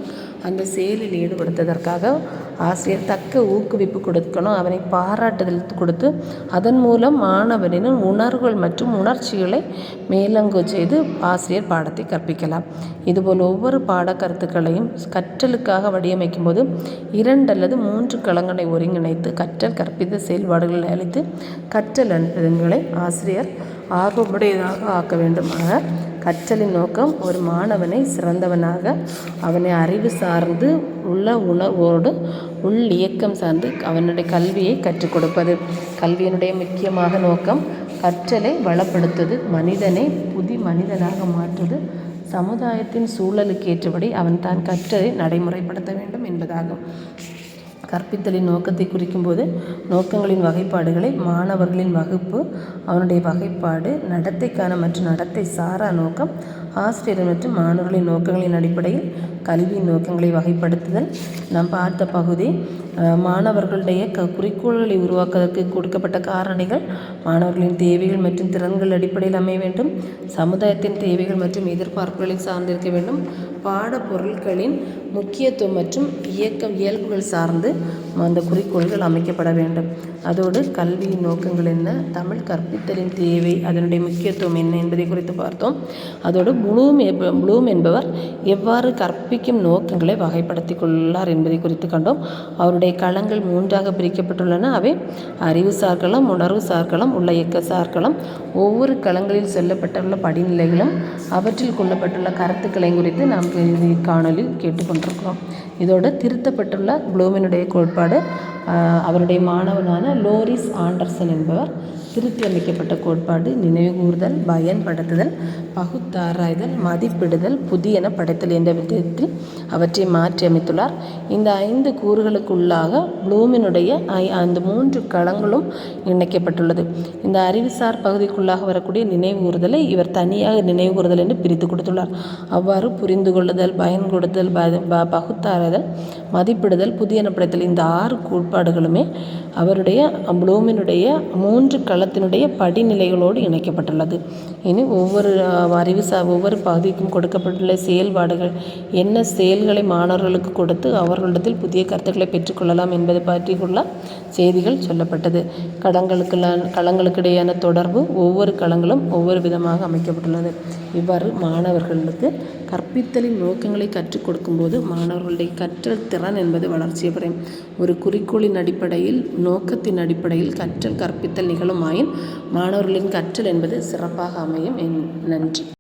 அந்த செயலில் ஈடுபடுத்துவதற்காக ஆசிரியர் தக்க ஊக்குவிப்பு கொடுக்கணும். அவனை பாராட்டுதல் கொடுத்து அதன் மூலம் மாணவனின் உணர்வுகள் மற்றும் உணர்ச்சிகளை மேலோங்க செய்து ஆசிரியர் பாடத்தை கற்பிக்கலாம். இதுபோல் ஒவ்வொரு பாட கருத்துக்களையும் கற்றலுக்காக வடிவமைக்கும் போது 2 அல்லது 3 களங்களை ஒருங்கிணைத்து கற்றல் கற்பித்த செயல்பாடுகளை அளித்து கற்றல் அனுபவங்களை ஆசிரியர் ஆர்வமுடையதாக ஆக்க வேண்டும். கற்றலின் நோக்கம் ஒரு மாணவனை சிறந்தவனாக, அவனை அறிவு சார்ந்து உள்ள உணர்வோடு உள் இயக்கம் சார்ந்து அவனுடைய கல்வியை கற்றுக் கொடுப்பது. கல்வியினுடைய முக்கியமாக நோக்கம் கற்றலை வளப்படுத்துவது, மனிதனை மனிதனாக மாற்றுவது, சமுதாயத்தின் சூழலுக்கு ஏற்றபடி அவன் தான் கற்றலை நடைமுறைப்படுத்த வேண்டும் என்பதாகும். கற்பித்தலின் நோக்கத்தை குறிக்கும்போது நோக்கங்களின் வகைப்பாடுகளை மாணவர்களின் வகுப்பு, அவனுடைய வகைப்பாடு, நடத்தைக்கான மற்றும் நடத்தை சாரா நோக்கம், ஆசிரியர் மற்றும் மாணவர்களின் நோக்கங்களின் அடிப்படையில் கல்வியின் நோக்கங்களை வகைப்படுத்துதல். நாம் பார்த்த பகுதி மாணவர்களுடைய குறிக்கோள்களை உருவாக்குவதற்கு கொடுக்கப்பட்ட காரணிகள் மாணவர்களின் தேவைகள் மற்றும் திறன்கள் அடிப்படையில் அமைய வேண்டும். சமுதாயத்தின் தேவைகள் மற்றும் எதிர்பார்ப்புகளை சார்ந்திருக்க வேண்டும். பாடப்பொருட்களின் முக்கியத்துவம் மற்றும் இயல்புகள் சார்ந்து அந்த குறிக்கோள்கள் அமைக்கப்பட வேண்டும். அதோடு கல்வியின் நோக்கங்கள் என்ன, தமிழ் கற்பித்தலின் தேவை, அதனுடைய முக்கியத்துவம் என்ன என்பதை குறித்து பார்த்தோம். அதோடு ப்ளூம் என்பவர் எவ்வாறு கற்பிக்கும் நோக்கங்களை வகைப்படுத்தி கொள்ளார் என்பதை குறித்து கண்டோம். அவருடைய களங்கள் 3ஆக பிரிக்கப்பட்டுள்ளன. அவை அறிவு சார்களம், உணர்வு சார்களம், உள்ள இயக்க சார்களம். ஒவ்வொரு களங்களில் சொல்லப்பட்டுள்ள படிநிலைகளும் அவற்றில் கொள்ளப்பட்டுள்ள கருத்துக்களை குறித்து நாம் காணொலியில் கேட்டுக்கொண்டிருக்கிறோம். இதோடு திருத்தப்பட்டுள்ள ப்ளூமினுடைய கோட்பாடு அவருடைய மாணவனான லோரிஸ் ஆண்டர்சன் என்பவர் திருத்தி அமைக்கப்பட்ட கோட்பாடு நினைவுகூர்தல், பயன்படுத்துதல், பகுத்தாராய்தல், மதிப்பிடுதல், புதியன படைத்தல் என்ற விதத்தில் அவற்றை மாற்றி அமைத்துள்ளார். இந்த 5 கூறுகளுக்குள்ளாக ப்ளூமினுடைய அந்த 3 களங்களும் இணைக்கப்பட்டுள்ளது. இந்த அறிவுசார் பகுதிக்குள்ளாக வரக்கூடிய நினைவுகூர்தலை இவர் தனியாக நினைவுகூர்தல் என்று பிரித்து கொடுத்துள்ளார். அவ்வாறு புரிந்து கொள்ளுதல், பயன் கொடுத்தல், பகுத்தாராய்தல், மதிப்பிடுதல், புதியன படைத்தல் இந்த 6 கோட்பாடுகளுமே அவருடைய ப்ளூமினுடைய 3 களத்தினுடைய படிநிலைகளோடு இணைக்கப்பட்டுள்ளது. இனி ஒவ்வொரு பகுதிக்கும் கொடுக்கப்பட்டுள்ள செயல்பாடுகள் என்ன செயல்களை மாணவர்களுக்கு கொடுத்து அவர்களிடத்தில் புதிய கருத்துக்களை பெற்றுக்கொள்ளலாம் என்பது பற்றியுள்ள செய்திகள் சொல்லப்பட்டது. களங்களுக்கிடையான தொடர்பு ஒவ்வொரு களங்களும் ஒவ்வொரு விதமாக அமைக்கப்பட்டுள்ளது. இவ்வாறு மாணவர்களுக்கு கற்பித்தலின் நோக்கங்களை கற்றுக் கொடுக்கும்போது மாணவர்களுடைய கற்றல் திறன் என்பது வளர்ச்சி பெறும். ஒரு குறிக்கோளின் அடிப்படையில், நோக்கத்தின் அடிப்படையில் கற்றல் கற்பித்தல் நிகழுமாயின் மாணவர்களின் கற்றல் என்பது சிறப்பாக அமையும். நன்றி.